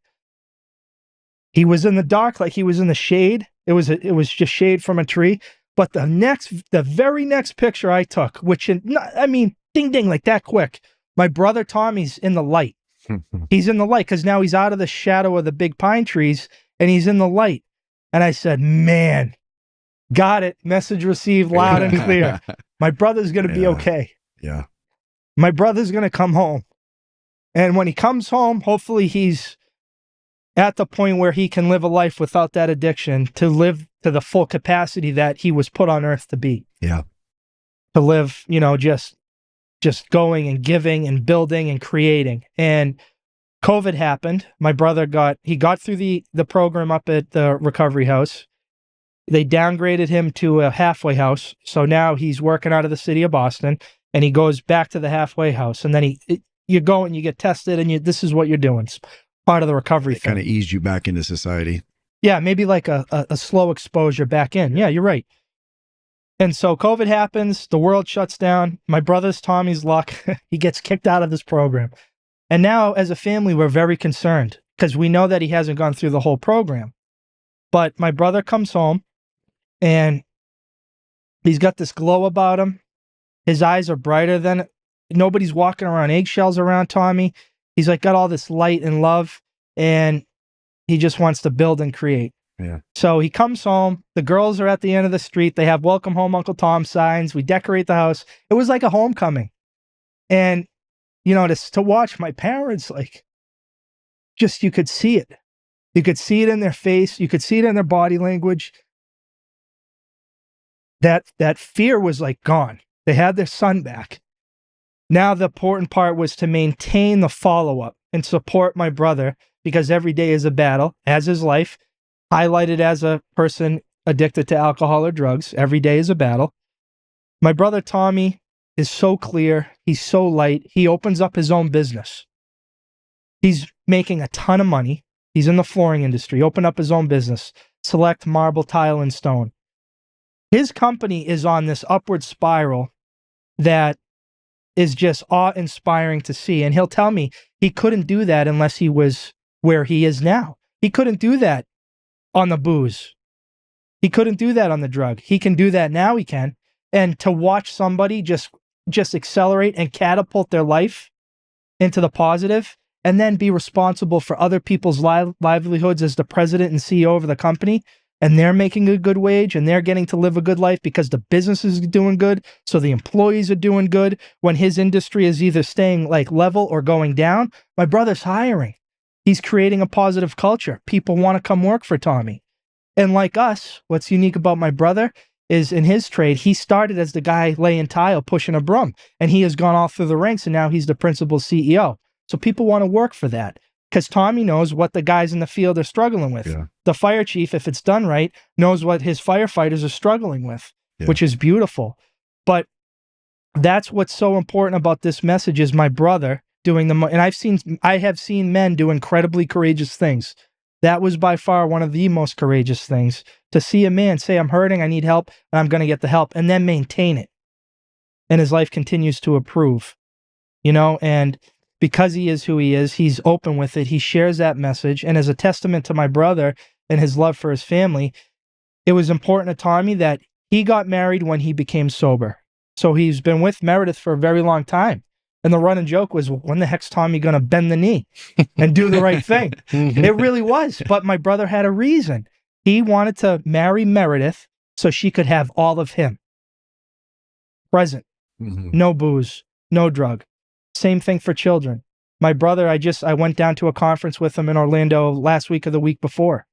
he was in the dark, like he was in the shade. It was just shade from a tree. But the very next picture I took, ding, ding, like that quick. My brother Tommy's in the light. He's in the light because now he's out of the shadow of the big pine trees and he's in the light. And I said, man, got it. Message received loud and clear. My brother's going to be okay. Yeah. My brother's going to come home. And when he comes home, hopefully he's at the point where he can live a life without that addiction, to live to the full capacity that he was put on earth to be. Yeah. To live, just going and giving and building and creating. And COVID happened. My brother got through the program up at the recovery house. They downgraded him to a halfway house. So now he's working out of the city of Boston and he goes back to the halfway house. And then you go and you get tested and this is what you're doing. It's part of the recovery thing. Kind of eased you back into society. Yeah, maybe like a slow exposure back in. Yeah, you're right. And so COVID happens, the world shuts down. My brother's Tommy's luck. He gets kicked out of this program. And now as a family, we're very concerned because we know that he hasn't gone through the whole program. But my brother comes home and he's got this glow about him. His eyes are brighter than, nobody's walking around eggshells around Tommy. He's like got all this light and love and he just wants to build and create. Yeah. So he comes home. The girls are at the end of the street. They have welcome home Uncle Tom signs. We decorate the house. It was like a homecoming. And, to watch my parents, you could see it. You could see it in their face. You could see it in their body language. That fear was gone. They had their son back. Now the important part was to maintain the follow-up and support my brother because every day is a battle, as is life. Highlighted as a person addicted to alcohol or drugs. Every day is a battle. My brother Tommy is so clear. He's so light. He opens up his own business. He's making a ton of money. He's in the flooring industry. Opened up his own business. Select Marble, Tile, and Stone. His company is on this upward spiral that is just awe-inspiring to see. And he'll tell me he couldn't do that unless he was where he is now. He couldn't do that on the booze. He couldn't do that on the drug. He can do that now. He can. And to watch somebody just accelerate and catapult their life into the positive, and then be responsible for other people's livelihoods as the president and CEO of the company, and they're making a good wage, and they're getting to live a good life because the business is doing good, so the employees are doing good, when his industry is either staying like level or going down, my brother's hiring. He's creating a positive culture. People want to come work for Tommy. And like us, what's unique about my brother is in his trade, he started as the guy laying tile, pushing a broom, and he has gone all through the ranks, and now he's the principal CEO. So people want to work for that because Tommy knows what the guys in the field are struggling with. Yeah. The fire chief, if it's done right, knows what his firefighters are struggling with, which is beautiful. But that's what's so important about this message is my brother doing and I have seen men do incredibly courageous things. That was by far one of the most courageous things, to see a man say, I'm hurting, I need help, and I'm going to get the help, and then maintain it. And his life continues to improve, and because he is who he is, he's open with it. He shares that message. And as a testament to my brother and his love for his family, it was important to Tommy that he got married when he became sober. So he's been with Meredith for a very long time. And the running joke was, when the heck's Tommy going to bend the knee and do the right thing? It really was. But my brother had a reason. He wanted to marry Meredith so she could have all of him. Present. No booze, no drug. Same thing for children. My brother, I went down to a conference with him in Orlando last week or the week before.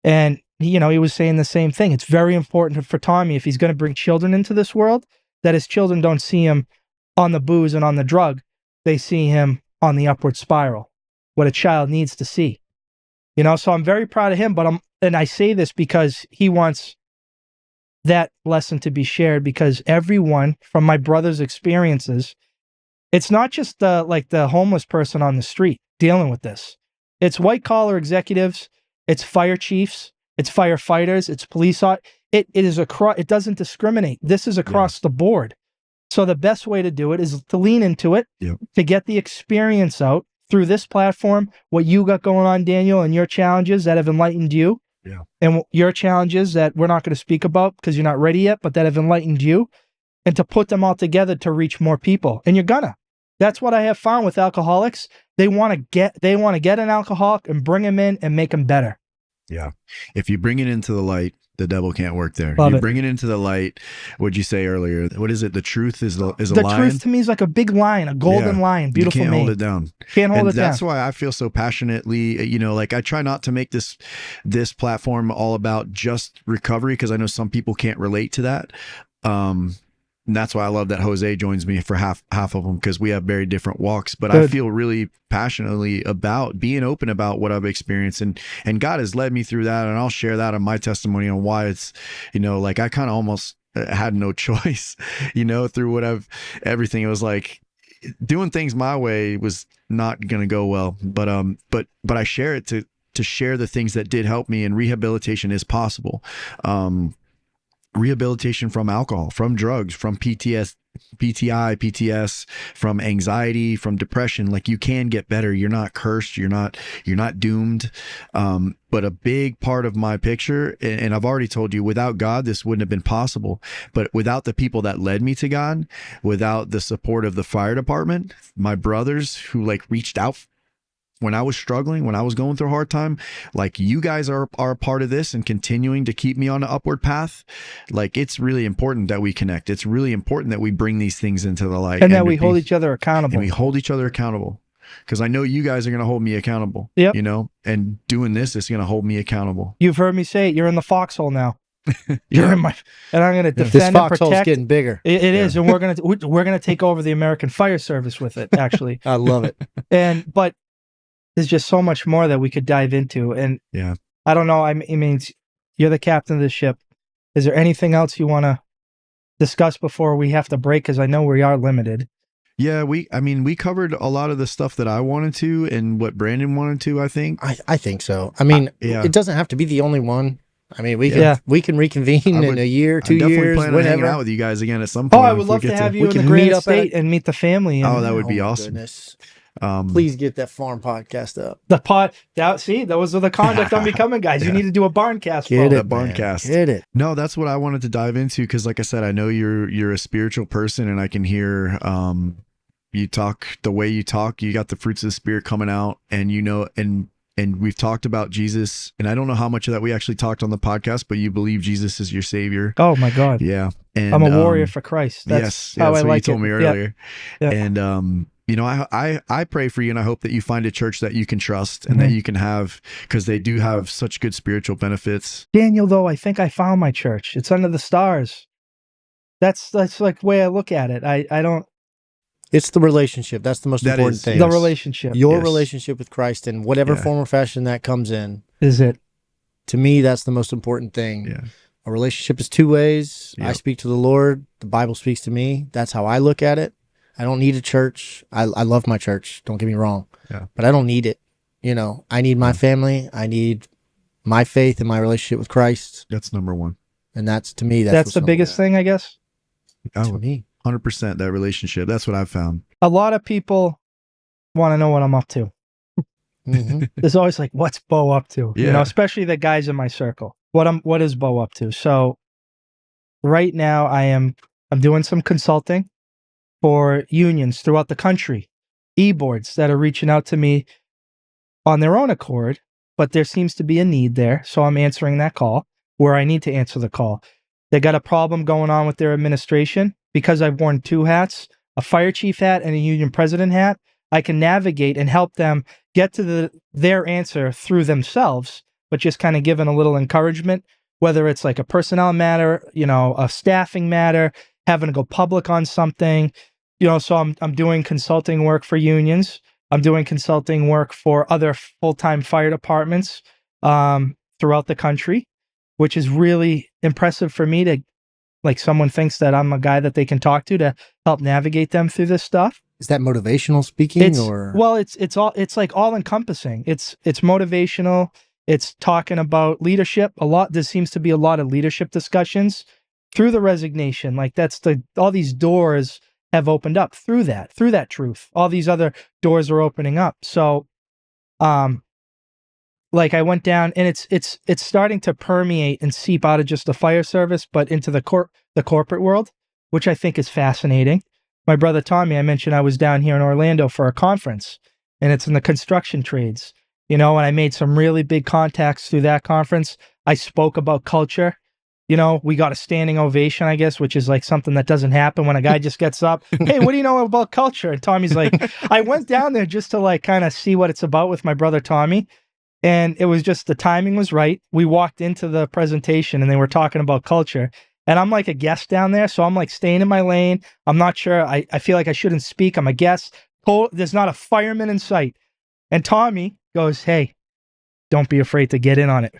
And, he was saying the same thing. It's very important for Tommy, if he's going to bring children into this world, that his children don't see him on the booze and on the drug. They see him on the upward spiral, what a child needs to see. So I'm very proud of him, and I say this because he wants that lesson to be shared, because everyone from my brother's experiences, it's not just the homeless person on the street dealing with this. It's white collar executives, it's fire chiefs, it's firefighters, it's police. It doesn't discriminate. This is across the board. So the best way to do it is to lean into it, to get the experience out through this platform, what you got going on, Daniel, and your challenges that have enlightened you, and your challenges that we're not going to speak about because you're not ready yet, but that have enlightened you, and to put them all together to reach more people. And you're gonna. That's what I have found with alcoholics. They want to get an alcoholic and bring him in and make him better. Yeah. If you bring it into the light, the devil can't work there. Love you it. bring it into the light. What'd you say earlier? What is it? The truth is a the lion. Truth to me is like a big lion, a golden lion, beautiful You can't mane. hold it down. Can't hold it down. That's why I feel so passionately, I try not to make this platform all about just recovery, because I know some people can't relate to that. And that's why I love that Jose joins me for half of them, because we have very different walks. But I feel really passionately about being open about what I've experienced, and God has led me through that, and I'll share that on my testimony on why it's, I kind of almost had no choice, through everything. It was like doing things my way was not going to go well, but I share it to share the things that did help me, and rehabilitation is possible. Rehabilitation from alcohol, from drugs, from PTS, PTS, from anxiety, from depression. Like, you can get better. You're not cursed. You're not doomed. But a big part of my picture, and I've already told you, without God, this wouldn't have been possible. But without the people that led me to God, without the support of the fire department, my brothers who reached out when I was struggling, when I was going through a hard time, you guys are a part of this and continuing to keep me on the upward path. It's really important that we connect. It's really important that we bring these things into the light. And that we hold each other accountable. And we hold each other accountable. Because I know you guys are going to hold me accountable. Yep. And doing this is going to hold me accountable. You've heard me say it. You're in the foxhole now. You're in my, and I'm going to defend this and foxhole's protect. getting bigger. It is, and we're gonna take over the American Fire Service with it. Actually, I love it. But there's just so much more that we could dive into. And I don't know. I mean, you're the captain of the ship. Is there anything else you want to discuss before we have to break? Because I know we are limited. Yeah, we covered a lot of the stuff that I wanted to and what Brandon wanted to, I think. I think so. I mean, it doesn't have to be the only one. I mean, we can reconvene in a year, 2 years, definitely plan on whenever. hanging out with you guys again at some point. Oh, I would love to have you in the Grand Estate and meet the family. Oh, that would be awesome. Goodness. Please get that farm podcast up. Those are the conduct unbecoming guys. You need to do a barncast. Get The it, barncast. Get it. No, that's what I wanted to dive into because, like I said, I know you're a spiritual person, and I can hear you talk the way you talk. You got the fruits of the Spirit coming out, and and we've talked about Jesus, and I don't know how much of that we actually talked on the podcast, but you believe Jesus is your Savior. Oh my God. Yeah, and I'm a warrior for Christ. That's how that's I what like you told me earlier. Yeah. And I pray for you, and I hope that you find a church that you can trust and that you can have, because they do have such good spiritual benefits. Daniel, though, I think I found my church. It's under the stars. That's like the way I look at it. I don't. It's the relationship. That's the most important thing. The relationship. Your relationship with Christ in whatever form or fashion that comes in. Is it? To me, that's the most important thing. Yeah. A relationship is two ways. Yep. I speak to the Lord. The Bible speaks to me. That's how I look at it. I don't need a church. I love my church. Don't get me wrong. Yeah. But I don't need it. I need my family. I need my faith and my relationship with Christ. That's number one. And that's, to me, that's the biggest thing, I guess. To me. 100% that relationship. That's what I've found. A lot of people want to know what I'm up to. Mm-hmm. There's always like, what's Bo up to? Yeah. Especially the guys in my circle. What is Bo up to? So right now I'm doing some consulting for unions throughout the country, e-boards that are reaching out to me on their own accord, but there seems to be a need there. So I'm answering that call where I need to answer the call. They got a problem going on with their administration because I've worn two hats, a fire chief hat and a union president hat. I can navigate and help them get to their answer through themselves, but just kind of giving a little encouragement, whether it's like a personnel matter, a staffing matter, having to go public on something, so I'm doing consulting work for unions. I'm doing consulting work for other full-time fire departments throughout the country, which is really impressive for me to, like, someone thinks that I'm a guy that they can talk to help navigate them through this stuff. Is that motivational speaking or? Well, it's like all encompassing. It's motivational. It's talking about leadership. There seems to be a lot of leadership discussions through the resignation. Like all these doors have opened up through that truth. All these other doors are opening up. So, like I went down and it's starting to permeate and seep out of just the fire service, but into the corporate world, which I think is fascinating. My brother Tommy, I mentioned I was down here in Orlando for a conference, and it's in the construction trades, and I made some really big contacts through that conference. I spoke about culture. We got a standing ovation, I guess, which is like something that doesn't happen when a guy just gets up. Hey, what do you know about culture? And Tommy's like, I went down there just to like kind of see what it's about with my brother Tommy. And it was just, the timing was right. We walked into the presentation and they were talking about culture. And I'm like a guest down there. So I'm like staying in my lane. I'm not sure. I feel like I shouldn't speak. I'm a guest. There's not a fireman in sight. And Tommy goes, hey, don't be afraid to get in on it.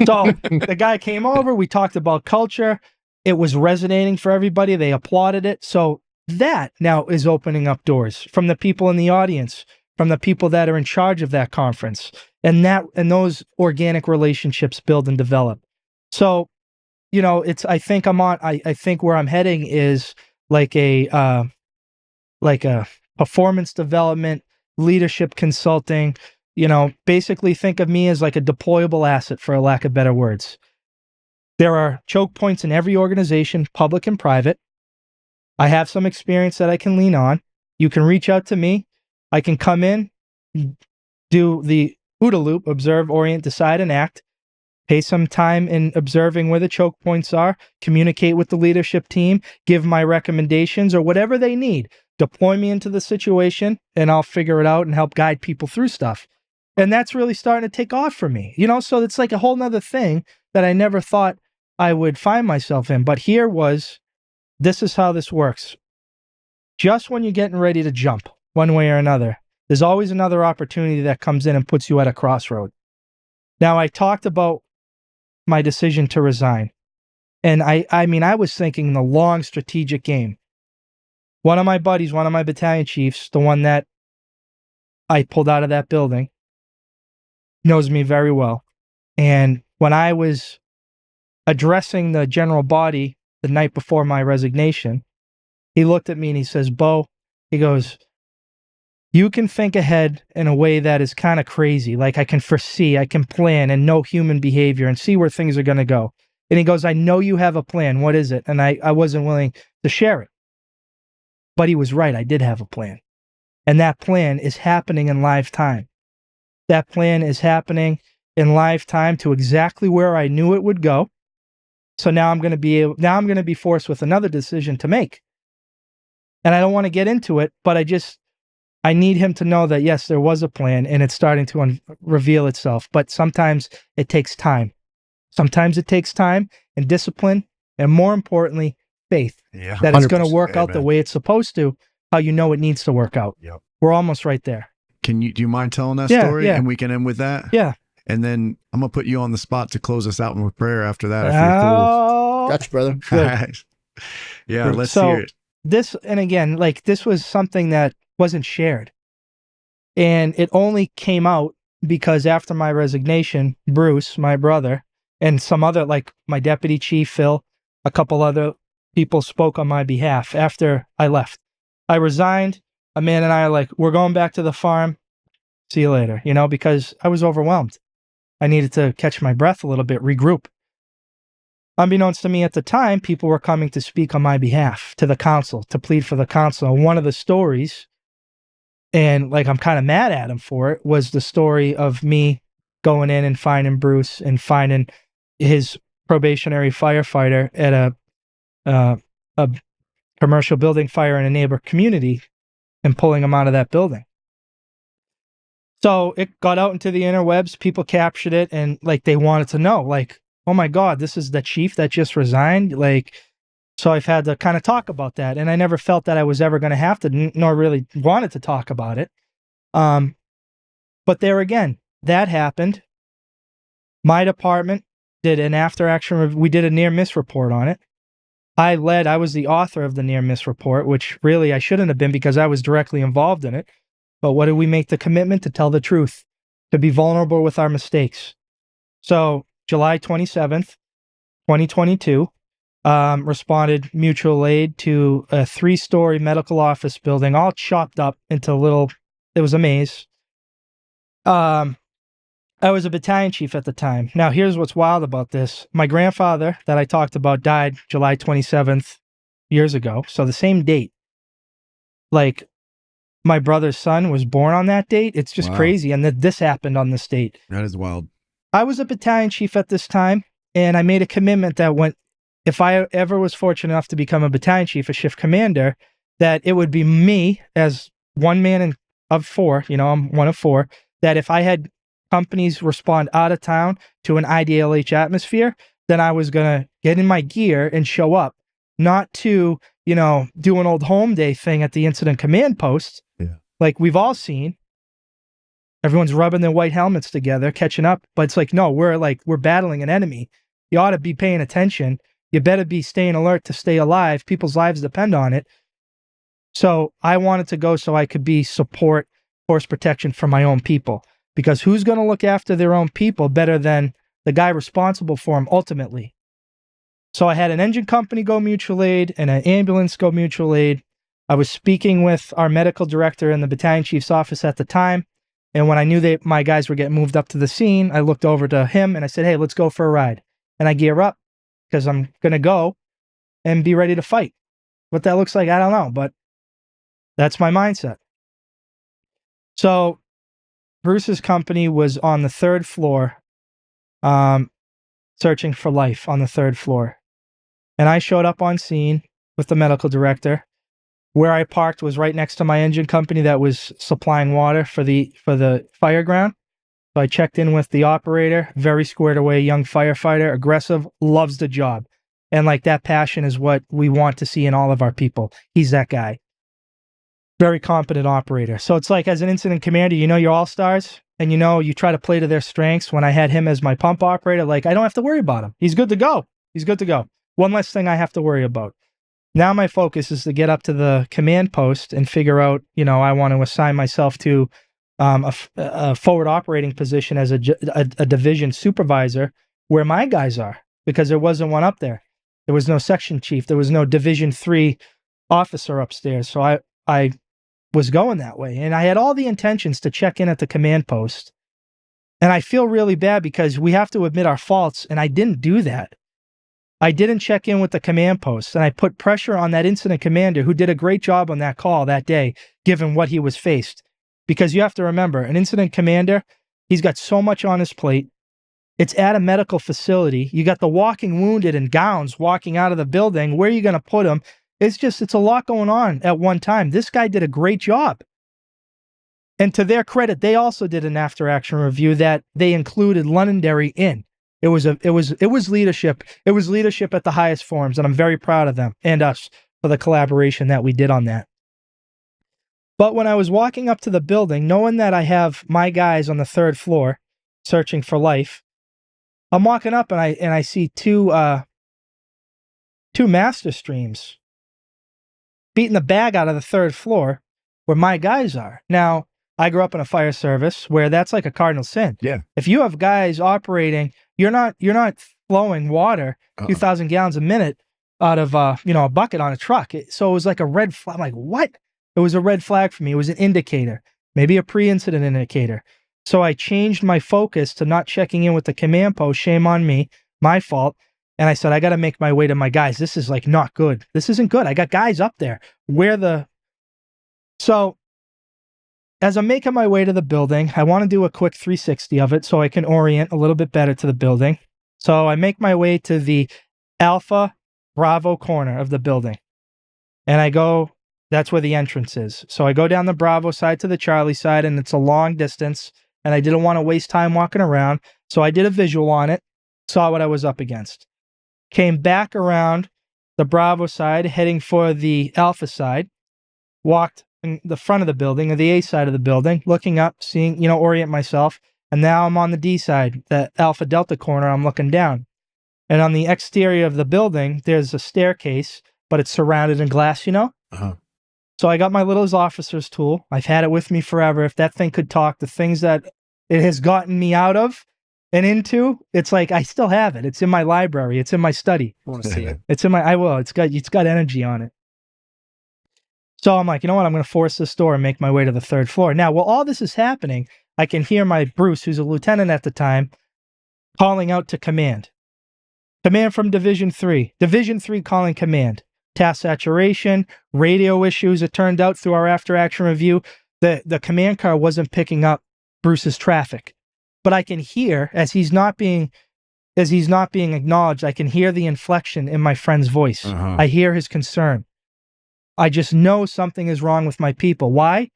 So the guy came over. We talked about culture. It was resonating for everybody. They applauded it. So that now is opening up doors from the people in the audience, from the people that are in charge of that conference. And those organic relationships build and develop. So, I think I think where I'm heading is like a performance development, leadership consulting, basically think of me as like a deployable asset, for a lack of better words. There are choke points in every organization, public and private. I have some experience that I can lean on. You can reach out to me. I can come in, do the OODA loop, observe, orient, decide, and act. Pay some time in observing where the choke points are, communicate with the leadership team, give my recommendations or whatever they need. Deploy me into the situation and I'll figure it out and help guide people through stuff. And that's really starting to take off for me, so it's like a whole nother thing that I never thought I would find myself in. But this is how this works. Just when you're getting ready to jump one way or another, there's always another opportunity that comes in and puts you at a crossroad. Now, I talked about my decision to resign. And I was thinking the long strategic game. One of my buddies, one of my battalion chiefs, the one that I pulled out of that building, knows me very well. And when I was addressing the general body the night before my resignation, he looked at me and he says, Bo, he goes, you can think ahead in a way that is kind of crazy. Like I can foresee, I can plan and know human behavior and see where things are going to go. And he goes, I know you have a plan. What is it? And I wasn't willing to share it. But he was right. I did have a plan. And that plan is happening in live time. That plan is happening in live time to exactly where I knew it would go. So now I'm going to be forced with another decision to make. And I don't want to get into it, but I need him to know that, yes, there was a plan and it's starting to reveal itself. But sometimes it takes time. Sometimes it takes time and discipline, and more importantly, faith that it's going to work out the way it's supposed to, how you know it needs to work out. Yep. We're almost right there. Do you mind telling that story? Yeah. And we can end with that? Yeah. And then I'm going to put you on the spot to close us out with prayer after that, if you're cool. Gotcha, brother. Good. Yeah, let's hear it. This, and again, like this was something that wasn't shared. And it only came out because after my resignation, Bruce, my brother, and some other, like my deputy chief, Phil, a couple other people spoke on my behalf after I left. I resigned. Amanda and I are like, we're going back to the farm. See you later, because I was overwhelmed. I needed to catch my breath a little bit, regroup. Unbeknownst to me at the time, people were coming to speak on my behalf to the council, to plead for the council. And one of the stories, and like I'm kind of mad at him for it, was the story of me going in and finding Bruce and finding his probationary firefighter at a commercial building fire in a neighbor community and pulling him out of that building. So it got out into the interwebs, people captured it, and like they wanted to know, like, oh my God, this is the chief that just resigned. Like, so I've had to kind of talk about that, and I never felt that I was ever going to have to, nor really wanted to talk about it. But there again, that happened. My department did an after action. We did a near miss report on it. I was the author of the near miss report, which really I shouldn't have been because I was directly involved in it. But what did we make the commitment? To tell the truth, to be vulnerable with our mistakes. So July 27th, 2022, responded mutual aid to a 3-story medical office building, all chopped up into it was a maze. I was a battalion chief at the time. Now, here's what's wild about this. My grandfather that I talked about died July 27th years ago. So the same date. Like, my brother's son was born on that date. It's just crazy. And that this happened on this date. That is wild. I was a battalion chief at this time, and I made a commitment that if I ever was fortunate enough to become a battalion chief, a shift commander, that it would be me as one man of 4, I'm one of 4, that if I had companies respond out of town to an IDLH atmosphere, then I was going to get in my gear and show up, not to, do an old home day thing at the incident command post. Yeah. Like we've all seen. Everyone's rubbing their white helmets together, catching up. But it's like, no, we're battling an enemy. You ought to be paying attention. You better be staying alert to stay alive. People's lives depend on it. So I wanted to go so I could be support force protection for my own people. Because who's going to look after their own people better than the guy responsible for them ultimately? So I had an engine company go mutual aid and an ambulance go mutual aid. I was speaking with our medical director in the battalion chief's office at the time. And when I knew that my guys were getting moved up to the scene, I looked over to him and I said, hey, let's go for a ride. And I gear up because I'm going to go and be ready to fight. What that looks like, I don't know, but that's my mindset. So Bruce's company was on the 3rd floor, searching for life on the 3rd floor. And I showed up on scene with the medical director. Where I parked was right next to my engine company that was supplying water for the fire ground. So I checked in with the operator, very squared away, young firefighter, aggressive, loves the job. And like that passion is what we want to see in all of our people. He's that guy. Very competent operator. So it's like as an incident commander, your all-stars and you try to play to their strengths. When I had him as my pump operator, like I don't have to worry about him. He's good to go. He's good to go. One less thing I have to worry about. Now my focus is to get up to the command post and figure out, I want to assign myself to a forward operating position as a division supervisor where my guys are, because there wasn't one up there. There was no section chief. There was no Division 3 officer upstairs. So I was going that way. And I had all the intentions to check in at the command post. And I feel really bad because we have to admit our faults, and I didn't do that. I didn't check in with the command post, and I put pressure on that incident commander who did a great job on that call that day, given what he was faced. Because you have to remember, an incident commander, he's got so much on his plate. It's at a medical facility. You got the walking wounded in gowns walking out of the building. Where are you going to put them? It's a lot going on at one time. This guy did a great job. And to their credit, they also did an after-action review that they included Londonderry in. It was leadership. It was leadership at the highest forms, and I'm very proud of them and us for the collaboration that we did on that. But when I was walking up to the building, knowing that I have my guys on the 3rd floor searching for life, I'm walking up and I see two master streams beating the bag out of the 3rd floor where my guys are. Now, I grew up in a fire service where that's like a cardinal sin. Yeah. If you have guys operating, you're not flowing water 2,000 gallons a minute out of a bucket on a truck. So it was like a red flag. I'm like, what? It was a red flag for me. It was an indicator, maybe a pre-incident indicator. So I changed my focus to not checking in with the command post. Shame on me, my fault. And I said, I got to make my way to my guys. This is like not good. This isn't good. I got guys up there. So as I'm making my way to the building, I want to do a quick 360 of it so I can orient a little bit better to the building. So I make my way to the Alpha Bravo corner of the building. And I go, that's where the entrance is. So I go down the Bravo side to the Charlie side, and it's a long distance, and I didn't want to waste time walking around. So I did a visual on it, saw what I was up against. Came back around the Bravo side, heading for the Alpha side, walked in the front of the building, or the A side of the building, looking up, seeing, orient myself. And now I'm on the D side, the Alpha Delta corner, I'm looking down. And on the exterior of the building, there's a staircase, but it's surrounded in glass, Uh-huh. So I got my little officer's tool. I've had it with me forever. If that thing could talk, the things that it has gotten me out of and into, it's like I still have it. It's in my library. It's in my study. I want to see it. It's in my, I will. It's got energy on it. So I'm like, you know what? I'm going to force this door and make my way to the 3rd floor. Now, while all this is happening, I can hear my Bruce, who's a lieutenant at the time, calling out to command. Command from Division 3. Division 3 calling command. Task saturation, radio issues. It turned out through our after-action review, the command car wasn't picking up Bruce's traffic. But I can hear, as he's not being acknowledged, I can hear the inflection in my friend's voice. Uh-huh. I hear his concern. I just know something is wrong with my people. Why?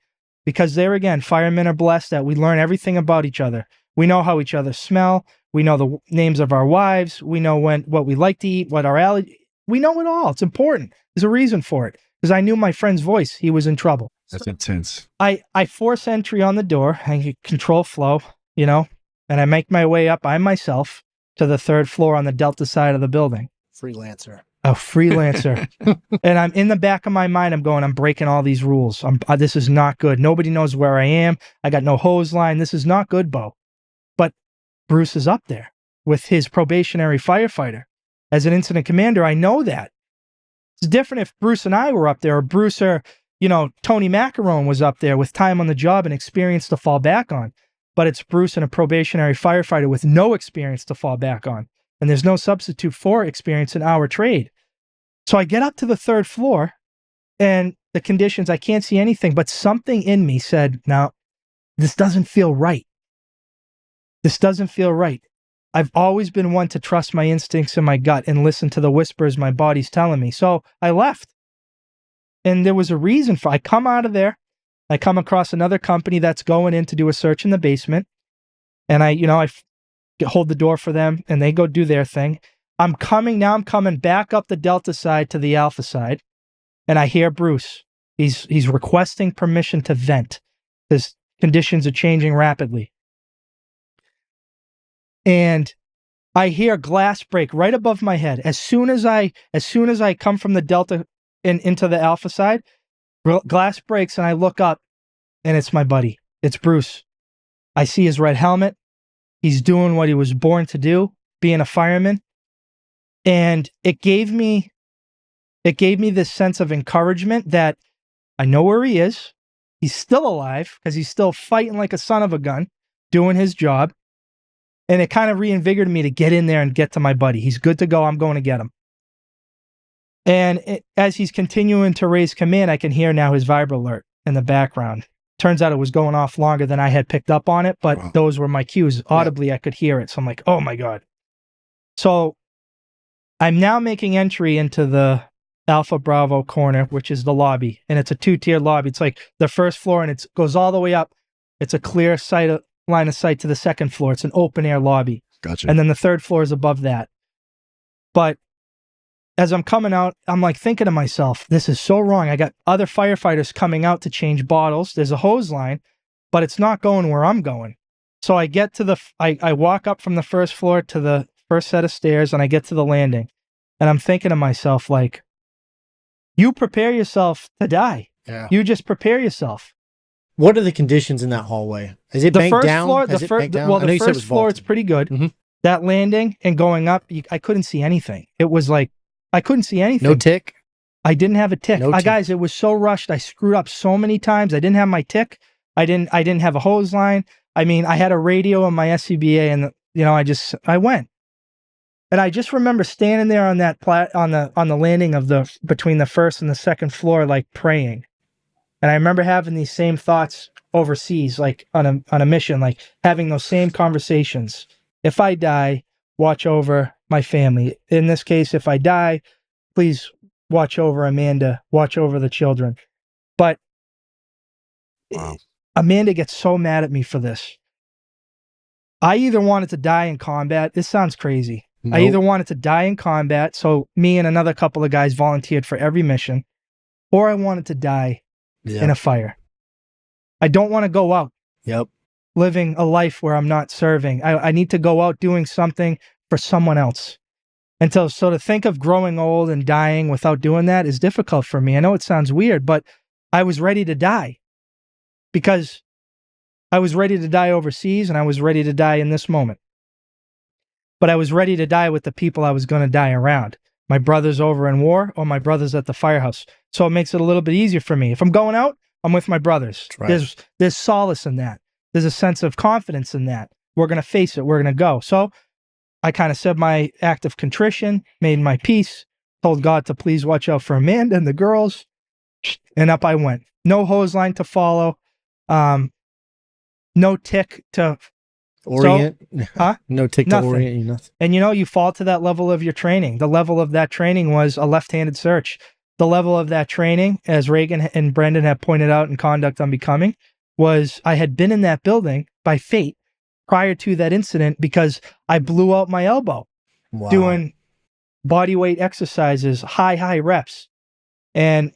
Because there again, firemen are blessed that we learn everything about each other. We know how each other smell. We know the names of our wives. We know what we like to eat, what our allergies. We know it all. It's important. There's a reason for it. Because I knew my friend's voice. He was in trouble. That's intense. I force entry on the door. I control flow, and I make my way up by myself to the 3rd floor on the Delta side of the building. Freelancer. A freelancer. And I'm in the back of my mind, I'm breaking all these rules. This is not good. Nobody knows where I am. I got no hose line. This is not good, Bo. But Bruce is up there with his probationary firefighter. As an incident commander, I know that. It's different if Bruce and I were up there, or Bruce or, Tony Macarone was up there with time on the job and experience to fall back on. But it's Bruce and a probationary firefighter with no experience to fall back on. And there's no substitute for experience in our trade. So I get up to the 3rd floor, and the conditions, I can't see anything, but something in me said, no, this doesn't feel right. This doesn't feel right. I've always been one to trust my instincts and my gut and listen to the whispers my body's telling me. So I left. And there was a reason I come out of there. I come across another company that's going in to do a search in the basement. And I hold the door for them, and they go do their thing. I'm coming back up the Delta side to the Alpha side. And I hear Bruce. He's requesting permission to vent. His conditions are changing rapidly. And I hear glass break right above my head. As soon as I come from the Delta into the Alpha side, glass breaks, and I look up, and it's my buddy. It's Bruce. I see his red helmet. He's doing what he was born to do, being a fireman. And it gave me this sense of encouragement that I know where he is. He's still alive because he's still fighting like a son of a gun, doing his job. And it kind of reinvigorated me to get in there and get to my buddy. He's good to go. I'm going to get him. And as he's continuing to raise command, I can hear now his vibra alert in the background. Turns out it was going off longer than I had picked up on it, but those were my cues. Audibly, I could hear it. So I'm like, oh my God. So I'm now making entry into the Alpha Bravo corner, which is the lobby. And it's a 2-tier lobby. It's like the first floor and it goes all the way up. It's a clear line of sight to the second floor. It's an open air lobby. Gotcha. And then the third floor is above that. But as I'm coming out, I'm like thinking to myself, this is so wrong. I got other firefighters coming out to change bottles. There's a hose line, but it's not going where I'm going. So I get to I walk up from the first floor to the first set of stairs and I get to the landing. And I'm thinking to myself, like, you prepare yourself to die. Yeah. You just prepare yourself. What are the conditions in that hallway? Is it banked down? Well, the first floor, it's pretty good. Mm-hmm. That landing and going up, I couldn't see anything. It was like, I couldn't see anything. No tick? I didn't have a tick. No tick. Guys, it was so rushed. I screwed up so many times. I didn't have my tick. I didn't have a hose line. I mean, I had a radio on my SCBA and, I went. And I just remember standing there on that on the landing of between the first and the second floor, like praying. And I remember having these same thoughts overseas, like on a mission, like having those same conversations. If I die, watch over my family. In this case, if I die, please watch over Amanda, watch over the children. But Amanda gets so mad at me for this. I either wanted to die in combat. This sounds crazy. Nope. I either wanted to die in combat, so me and another couple of guys volunteered for every mission, or I wanted to die in a fire. I don't want to go out living a life where I'm not serving. I need to go out doing something for someone else. And so to think of growing old and dying without doing that is difficult for me. I know it sounds weird, but I was ready to die because I was ready to die overseas and I was ready to die in this moment. But I was ready to die with the people I was going to die around. My brothers over in war or my brothers at the firehouse. So it makes it a little bit easier for me. If I'm going out, I'm with my brothers. Right. There's solace in that. There's a sense of confidence in that. We're going to face it. We're going to go. So I kind of said my act of contrition, made my peace, told God to please watch out for Amanda and the girls, and up I went. No hose line to follow. No tick to orient. Huh? No tick to orient you, nothing. And you fall to that level of your training. The level of that training was a left-handed search. The level of that training, as Reagan and Brendan have pointed out in Conduct on Becoming, was I had been in that building by fate prior to that incident because I blew out my elbow doing body weight exercises, high reps. And,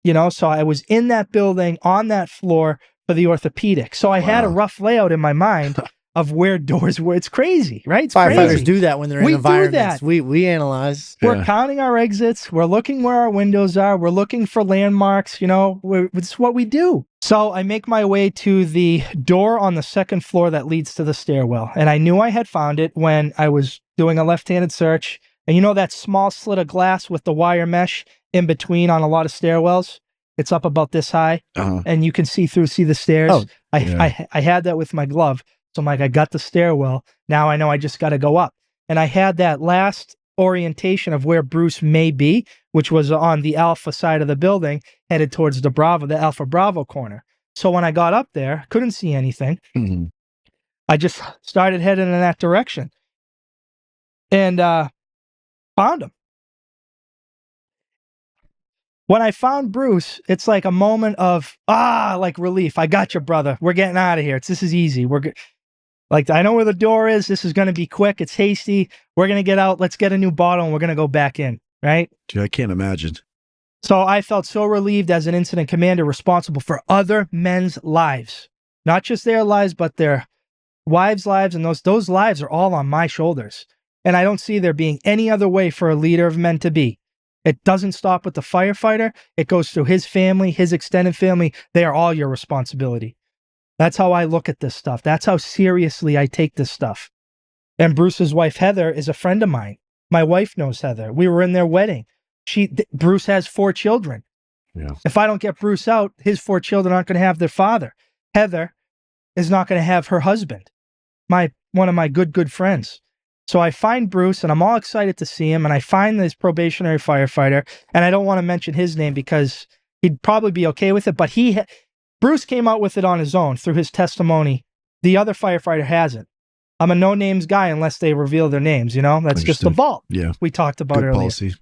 so I was in that building on that floor for the orthopedic. So I had a rough layout in my mind of where doors were. It's crazy, right? It's Firefighters crazy. do that when they're in environments. We analyze. We're counting our exits. We're looking where our windows are. We're looking for landmarks. It's what we do. So I make my way to the door on the second floor that leads to the stairwell. And I knew I had found it when I was doing a left-handed search. And that small slit of glass with the wire mesh in between on a lot of stairwells? It's up about this high. And you can see the stairs. Oh, I had that with my glove. So I'm like, I got the stairwell. Now I know I just got to go up. And I had that last orientation of where Bruce may be, which was on the Alpha side of the building, headed towards the Alpha Bravo corner. So when I got up there, couldn't see anything. Mm-hmm. I just started heading in that direction. And found him. When I found Bruce, it's like a moment of, like relief. I got you, brother. We're getting out of here. This is easy. We're good. Like, I know where the door is. This is going to be quick. It's hasty. We're going to get out. Let's get a new bottle and we're going to go back in, right? Dude, I can't imagine. So I felt so relieved as an incident commander responsible for other men's lives. Not just their lives, but their wives' lives. And those lives are all on my shoulders. And I don't see there being any other way for a leader of men to be. It doesn't stop with the firefighter. It goes through his family, his extended family. They are all your responsibility. That's how I look at this stuff. That's how seriously I take this stuff. And Bruce's wife, Heather, is a friend of mine. My wife knows Heather. We were in their wedding. Bruce has 4 children. Yeah. If I don't get Bruce out, his 4 children aren't going to have their father. Heather is not going to have her husband, one of my good friends. So I find Bruce, and I'm all excited to see him, and I find this probationary firefighter, and I don't want to mention his name because he'd probably be okay with it, but Bruce came out with it on his own through his testimony. The other firefighter hasn't. I'm a no-names guy unless they reveal their names, you know? That's just the vault we talked about earlier. Policy.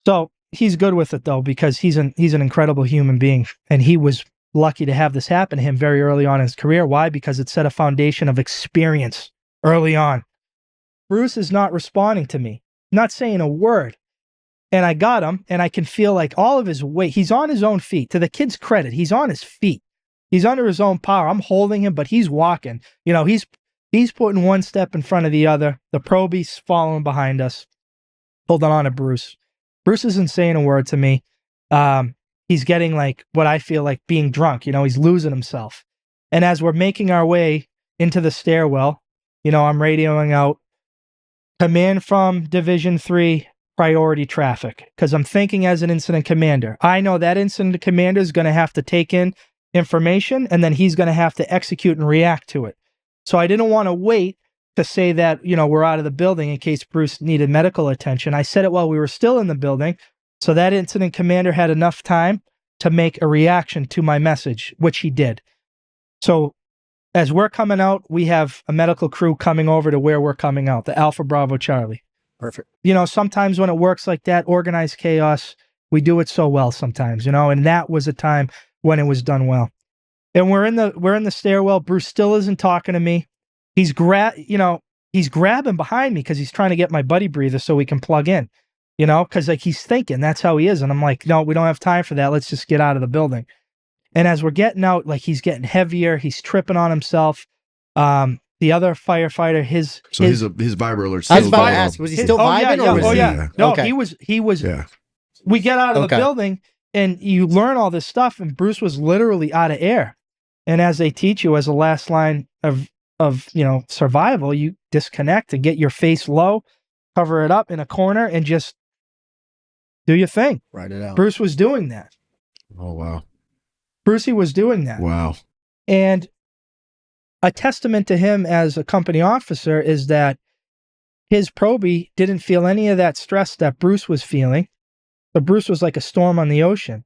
So he's good with it, though, because he's an incredible human being, and he was lucky to have this happen to him very early on in his career. Why? Because it set a foundation of experience early on. Bruce is not responding to me, not saying a word. And I got him, and I can feel like all of his weight. He's on his own feet. To the kid's credit, he's on his feet. He's under his own power. I'm holding him, but he's walking. You know, he's putting one step in front of the other. The probie's following behind us. Holding on to Bruce. Bruce isn't saying a word to me. He's getting like what I feel like being drunk. You know, he's losing himself. And as we're making our way into the stairwell, you know, I'm radioing out, command from Division 3, priority traffic. Because I'm thinking as an incident commander, I know that incident commander is going to have to take in information, and then he's going to have to execute and react to it. So I didn't want to wait to say that, you know, we're out of the building in case Bruce needed medical attention. I said it while we were still in the building, so that incident commander had enough time to make a reaction to my message, which he did. So as we're coming out, we have a medical crew coming over to where we're coming out, the Alpha Bravo Charlie. Perfect. You know, sometimes when it works like that, organized chaos, we do it so well sometimes, you know, and that was a time when it was done well. And we're in the stairwell. Bruce still isn't talking to me. He's grabbing behind me because he's trying to get my buddy breather so we can plug in, you know, because like he's thinking that's how he is. And I'm like, no, we don't have time for that. Let's just get out of the building. And as we're getting out, like he's getting heavier. He's tripping on himself. The other firefighter, his vibro alert's I was still about to going on. ask, was he still vibing? No, Okay. he was. Yeah. We get out of the Okay. building and you learn all this stuff, and Bruce was literally out of air. And as they teach you as a last line of you know, survival, you disconnect and get your face low, cover it up in a corner, and just do your thing. Write it out. Bruce was doing that. Oh, wow. Brucey was doing that. Wow. And a testament to him as a company officer is that his probie didn't feel any of that stress that Bruce was feeling. But Bruce was like a storm on the ocean.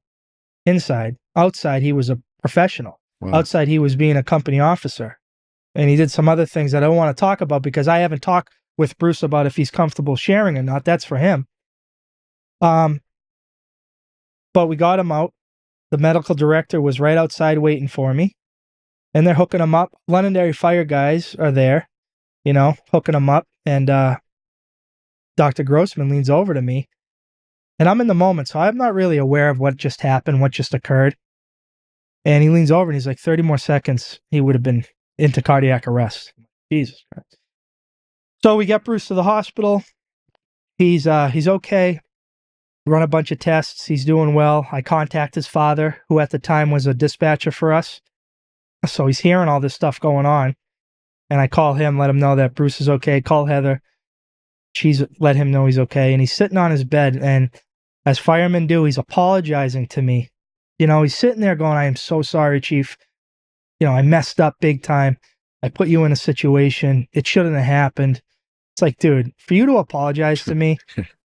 Inside. Outside, he was a professional. Wow. Outside, he was being a company officer. And he did some other things that I don't want to talk about because I haven't talked with Bruce about if he's comfortable sharing or not. That's for him. But we got him out. The medical director was right outside waiting for me. And they're hooking him up. Londonderry Fire guys are there, you know, hooking him up. And Dr. Grossman leans over to me. And I'm in the moment, so I'm not really aware of what just happened, what just occurred. And he leans over and he's like, 30 more seconds, he would have been into cardiac arrest. Jesus Christ. So we get Bruce to the hospital. He's okay. We run a bunch of tests. He's doing well. I contact his father, who at the time was a dispatcher for us. So he's hearing all this stuff going on. And I call him, let him know that Bruce is okay. Call Heather. She's let him know he's okay. And he's sitting on his bed. And as firemen do, he's apologizing to me. You know, he's sitting there going, I am so sorry, Chief. You know, I messed up big time. I put you in a situation. It shouldn't have happened. It's like, dude, for you to apologize to me,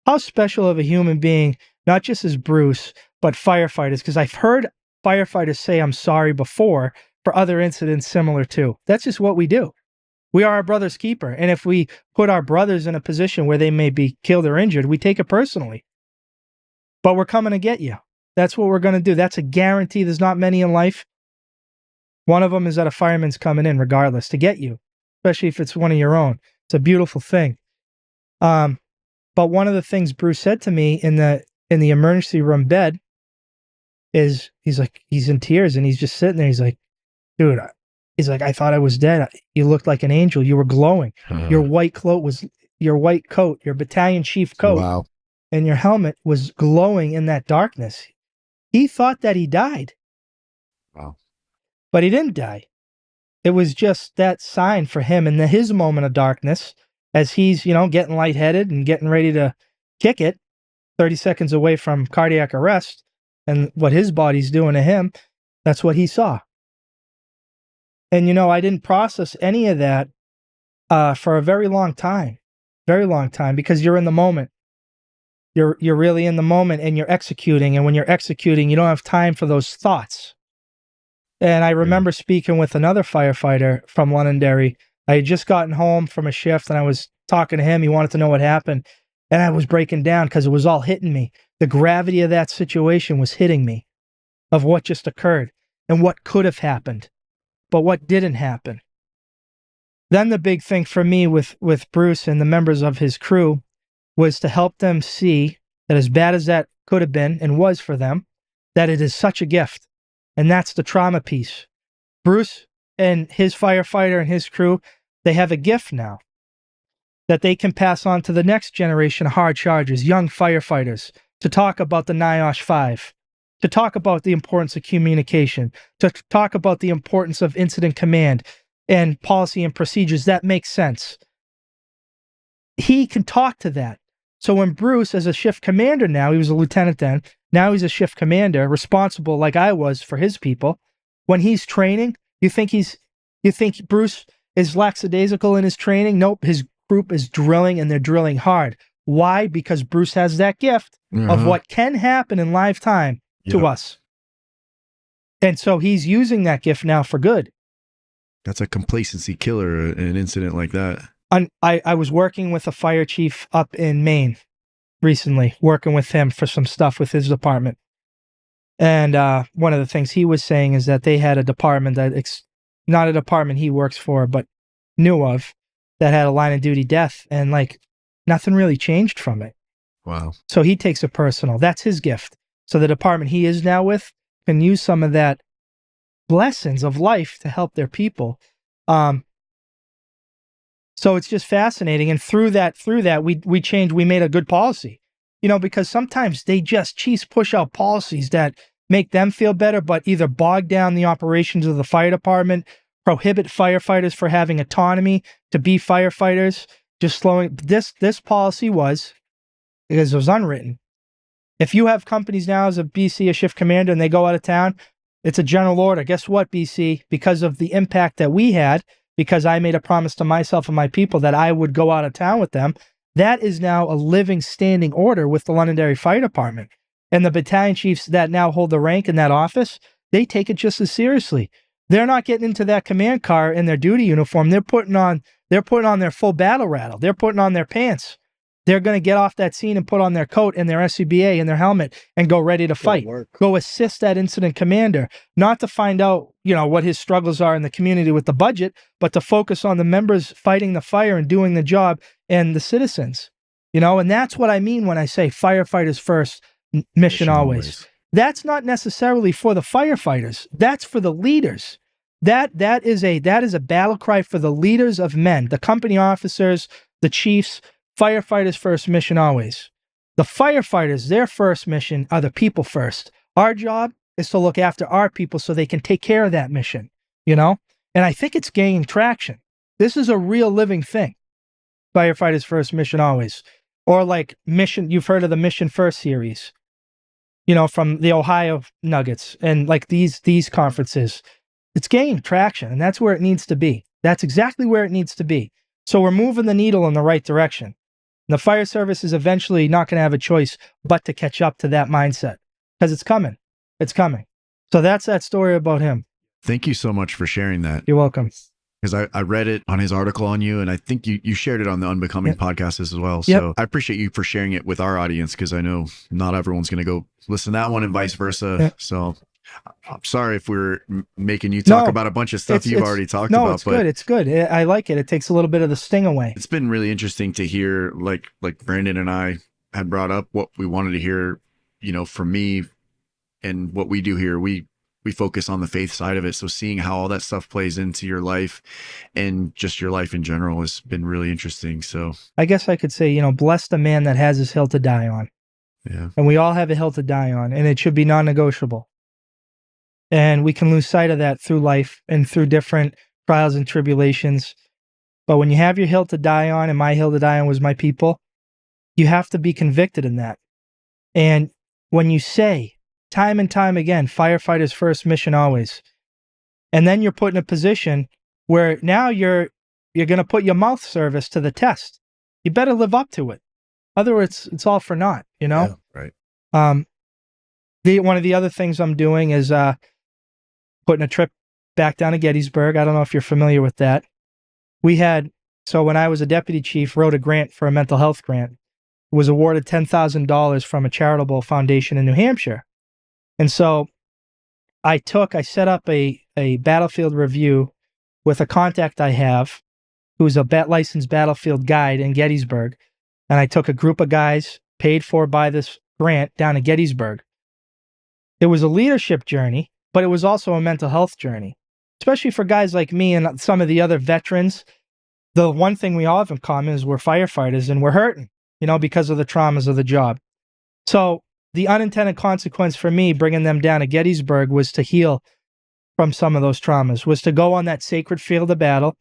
how special of a human being, not just as Bruce, but firefighters, because I've heard firefighters say I'm sorry before for other incidents similar to. That's just what we do. We are our brother's keeper. And if we put our brothers in a position where they may be killed or injured, we take it personally. But we're coming to get you. That's what we're going to do. That's a guarantee. There's not many in life. One of them is that a fireman's coming in regardless to get you, especially if it's one of your own. It's a beautiful thing. But one of the things Bruce said to me in the emergency room bed is he's in tears and he's just sitting there. He's like, dude, I thought I was dead. You looked like an angel. You were glowing. Your white coat, your battalion chief coat, Wow. and your helmet was glowing in that darkness. He thought that he died. Wow. But he didn't die. It was just that sign for him in his moment of darkness as he's, you know, getting lightheaded and getting ready to kick it 30 seconds away from cardiac arrest. and what his body's doing to him, that's what he saw. And, I didn't process any of that for a very long time, because you're in the moment. You're really in the moment, and you're executing. And when you're executing, you don't have time for those thoughts. And I remember speaking with another firefighter from Londonderry. I had just gotten home from a shift, and I was talking to him. He wanted to know what happened. And I was breaking down because it was all hitting me. The gravity of that situation was hitting me, of what just occurred and what could have happened, but what didn't happen. Then the big thing for me with Bruce and the members of his crew was to help them see that, as bad as that could have been and was for them, that it is such a gift. And that's the trauma piece. Bruce and his firefighter and his crew, they have a gift now that they can pass on to the next generation of hard chargers, young firefighters, to talk about the NIOSH 5, to talk about the importance of communication, to talk about the importance of incident command and policy and procedures that make sense. He can talk to that. So when Bruce, as a shift commander now, he was a lieutenant then, now he's a shift commander, responsible like I was for his people. When he's training, you think Bruce is lackadaisical in his training? Nope, his group is drilling, and they're drilling hard. Why? Because Bruce has that gift of what can happen in lifetime to us. And so he's using that gift now for good. That's a complacency killer, an incident like that. I was working with a fire chief up in Maine recently, working with him for some stuff with his department. And one of the things he was saying is that they had a department not a department he works for, but knew of, that had a line of duty death, and nothing really changed from it. Wow. So he takes it personal. That's his gift. So the department he is now with can use some of that lessons of life to help their people. So it's just fascinating. And through that, we changed, we made a good policy, because sometimes chiefs push out policies that make them feel better, but either bog down the operations of the fire department, prohibit firefighters for having autonomy to be firefighters, just slowing. This policy was, because it was unwritten. If you have companies now as a BC, a shift commander, and they go out of town, it's a general order. Guess what, BC? Because of the impact that we had, because I made a promise to myself and my people that I would go out of town with them, that is now a living, standing order with the Londonderry Fire Department. And the battalion chiefs that now hold the rank in that office, they take it just as seriously. They're not getting into that command car in their duty uniform. They're putting on their full battle rattle. They're putting on their pants. They're going to get off that scene and put on their coat and their SCBA and their helmet and go ready to fight. Go assist that incident commander, not to find out, what his struggles are in the community with the budget, but to focus on the members fighting the fire and doing the job and the citizens, and that's what I mean when I say firefighters first, mission always. That's not necessarily for the firefighters. That's for the leaders. That is a battle cry for the leaders of men, the company officers, the chiefs. Firefighters first, mission always. The firefighters, their first mission are the people first. Our job is to look after our people so they can take care of that mission, And I think it's gaining traction. This is a real living thing. Firefighters first, mission always. Or like mission, you've heard of the Mission First series, from the Ohio Nuggets and these conferences. It's gaining traction, and that's where it needs to be. That's exactly where it needs to be. So we're moving the needle in the right direction. The fire service is eventually not going to have a choice but to catch up to that mindset, because it's coming. It's coming. So that's that story about him. Thank you so much for sharing that. You're welcome. Because I read it on his article on you, and I think you shared it on the Unbecoming podcast as well. So I appreciate you for sharing it with our audience, because I know not everyone's going to go listen to that one and vice versa. Yeah. So I'm sorry if we're making you talk about a bunch of stuff you've already talked about. No, it's good. It's good. I like it. It takes a little bit of the sting away. It's been really interesting to hear, like Brandon and I had brought up what we wanted to hear, from me and what we do here. We focus on the faith side of it. So seeing how all that stuff plays into your life and just your life in general has been really interesting. So I guess I could say, bless the man that has his hill to die on. Yeah. And we all have a hill to die on, and it should be non-negotiable. And we can lose sight of that through life and through different trials and tribulations. But when you have your hill to die on, and my hill to die on was my people, you have to be convicted in that. And when you say time and time again, firefighters first, mission always. And then you're put in a position where now you're going to put your mouth service to the test. You better live up to it. Otherwise, it's all for naught, you know? Yeah, right. One of the other things I'm doing is putting a trip back down to Gettysburg. I don't know if you're familiar with that. So when I was a deputy chief, wrote a grant for a mental health grant. Was awarded $10,000 from a charitable foundation in New Hampshire. And so I set up a battlefield review with a contact I have who's a licensed battlefield guide in Gettysburg. And I took a group of guys paid for by this grant down to Gettysburg. It was a leadership journey, but it was also a mental health journey, especially for guys like me and some of the other veterans. The one thing we all have in common is we're firefighters and we're hurting, you know, because of the traumas of the job. So the unintended consequence for me bringing them down to Gettysburg was to heal from some of those traumas, was to go on that sacred field of battle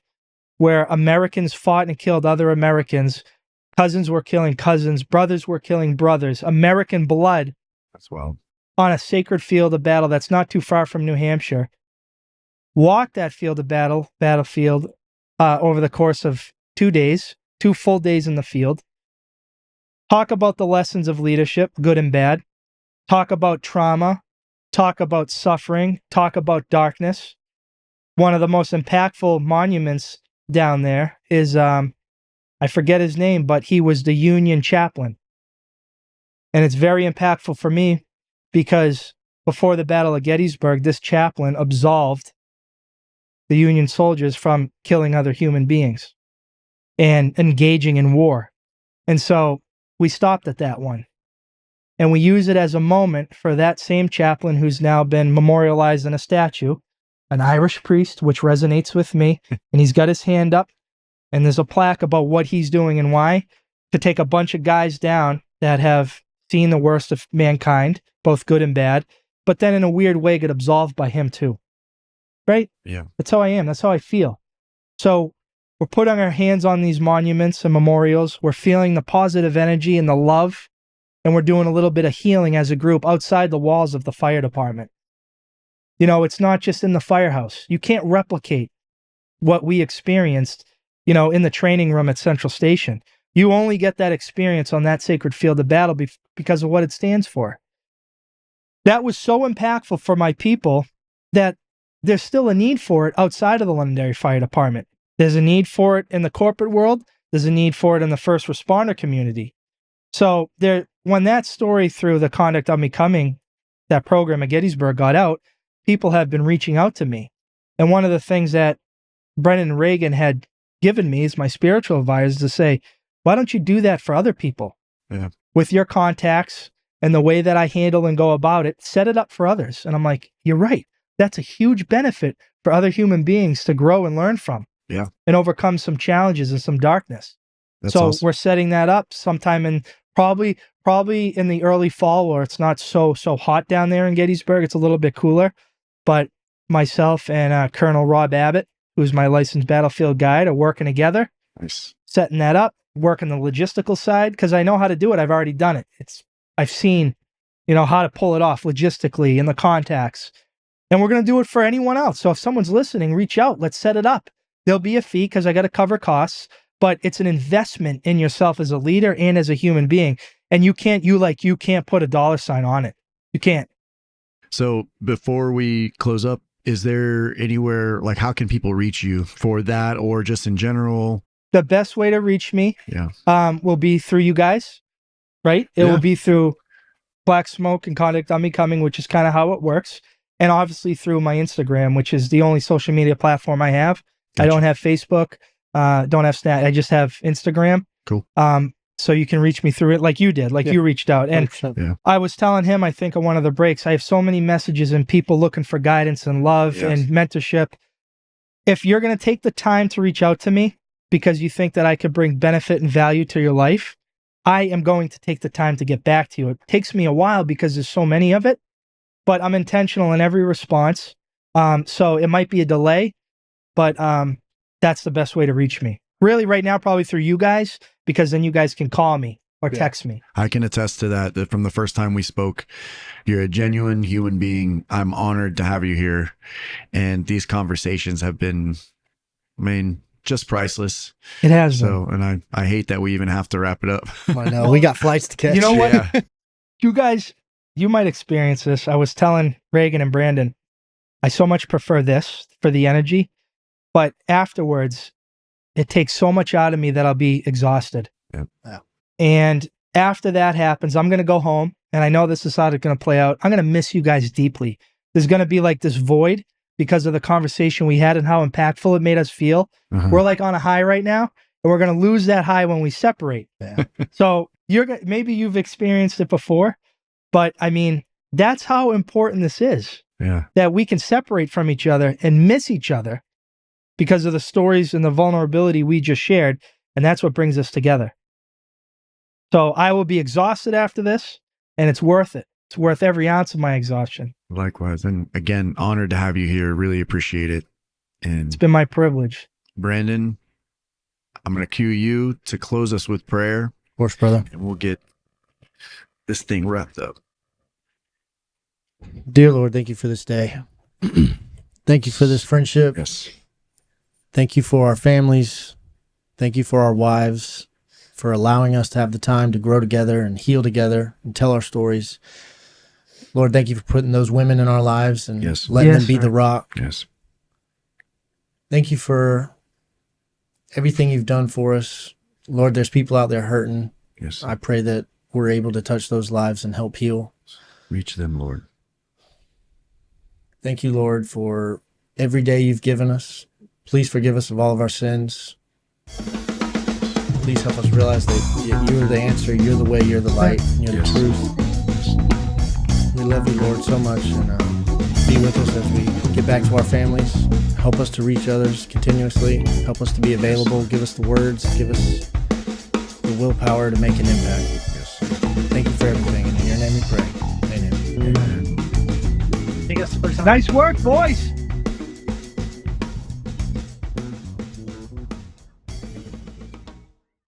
where Americans fought and killed other Americans, cousins were killing cousins, brothers were killing brothers, American blood. That's wild. On a sacred field of battle that's not too far from New Hampshire. Walk that field of battlefield over the course of 2 days, 2 full days in the field. Talk about the lessons of leadership, good and bad. Talk about trauma. Talk about suffering. Talk about darkness. One of the most impactful monuments down there is, I forget his name, but he was the Union chaplain. And it's very impactful for me because before the Battle of Gettysburg, this chaplain absolved the Union soldiers from killing other human beings and engaging in war. And so we stopped at that one. And we use it as a moment for that same chaplain who's now been memorialized in a statue, an Irish priest, which resonates with me. And he's got his hand up, and there's a plaque about what he's doing and why, to take a bunch of guys down that have seen the worst of mankind, both good and bad, but then in a weird way get absolved by him too. Right? Yeah. That's how I am. That's how I feel. So we're putting our hands on these monuments and memorials. We're feeling the positive energy and the love, and we're doing a little bit of healing as a group outside the walls of the fire department. You know, it's not just in the firehouse. You can't replicate what we experienced, you know, in the training room at Central Station. You only get that experience on that sacred field of battle because of what it stands for. That was so impactful for my people that there's still a need for it outside of the Londonderry Fire Department. There's a need for it in the corporate world. There's a need for it in the first responder community. So when that story through the Conduct Unbecoming, that program at Gettysburg got out, people have been reaching out to me. And one of the things that Brennan Reagan had given me as my spiritual advisor to say, why don't you do that for other people? Yeah. With your contacts and the way that I handle and go about it, set it up for others. And I'm like, you're right. That's a huge benefit for other human beings to grow and learn from. Yeah. And overcome some challenges and some darkness. That's so awesome. We're setting that up sometime in probably in the early fall where it's not so hot down there in Gettysburg. It's a little bit cooler. But myself and Colonel Rob Abbott, who's my licensed battlefield guide, are working together. Nice. Setting that up, working the logistical side, because I know how to do it. I've already done it. I've seen, you know, how to pull it off logistically and the contacts. And we're going to do it for anyone else. So if someone's listening, reach out. Let's set it up. There'll be a fee because I got to cover costs, but it's an investment in yourself as a leader and as a human being. And you can't put a dollar sign on it. You can't. So before we close up, is there anywhere, like, how can people reach you for that or just in general? The best way to reach me will be through you guys, right? It will be through Black Smoke and Conduct Unbecoming, which is kind of how it works. And obviously through my Instagram, which is the only social media platform I have. Gotcha. I don't have Facebook, don't have Snap. I just have Instagram. Cool. So you can reach me through it like you did, like you reached out. And I was telling him, I think on one of the breaks, I have so many messages and people looking for guidance and love and mentorship. If you're going to take the time to reach out to me because you think that I could bring benefit and value to your life, I am going to take the time to get back to you. It takes me a while because there's so many of it, but I'm intentional in every response. So it might be a delay, but that's the best way to reach me. Really right now, probably through you guys, because then you guys can call me or text me. I can attest to that from the first time we spoke. You're a genuine human being. I'm honored to have you here. And these conversations have been, just priceless. It has been. So, and I hate that we even have to wrap it up. I know. We got flights to catch. You know what? Yeah. You guys, you might experience this. I was telling Reagan and Brandon, I so much prefer this for the energy, but afterwards, it takes so much out of me that I'll be exhausted. Yep. Yeah. And after that happens, I'm going to go home, and I know this is how it's going to play out. I'm going to miss you guys deeply. There's going to be like this void because of the conversation we had and how impactful it made us feel. We're like on a high right now, and we're going to lose that high when we separate. Yeah. So maybe you've experienced it before, but that's how important this is. Yeah. That we can separate from each other and miss each other because of the stories and the vulnerability we just shared, and that's what brings us together. So I will be exhausted after this, and it's worth it. It's worth every ounce of my exhaustion. Likewise. And again, honored to have you here. Really appreciate it. And It's been my privilege. Brandon, I'm going to cue you to close us with prayer, Of course, brother. and we'll get this thing wrapped up. Dear Lord, thank you for this day. Thank you for this friendship. Yes. Thank you for our families. Thank you for our wives, for allowing us to have the time to grow together and heal together and tell our stories. Lord, thank you for putting those women in our lives and Yes. letting Yes, them be sir. the rock. Yes. Thank you for everything you've done for us. Lord, there's people out there hurting. Yes. I pray that we're able to touch those lives and help heal. Reach them, Lord. Thank you, Lord, for every day you've given us. Please forgive us of all of our sins. Please help us realize that you're the answer, you're the way, you're the light, you're Yes. the truth. We love you, Lord, so much, and be with us as we get back to our families. Help us to reach others continuously. Help us to be available. Give us the words. Give us the willpower to make an impact. Yes. Thank you for everything, and in your name we pray. Amen. Nice work, boys.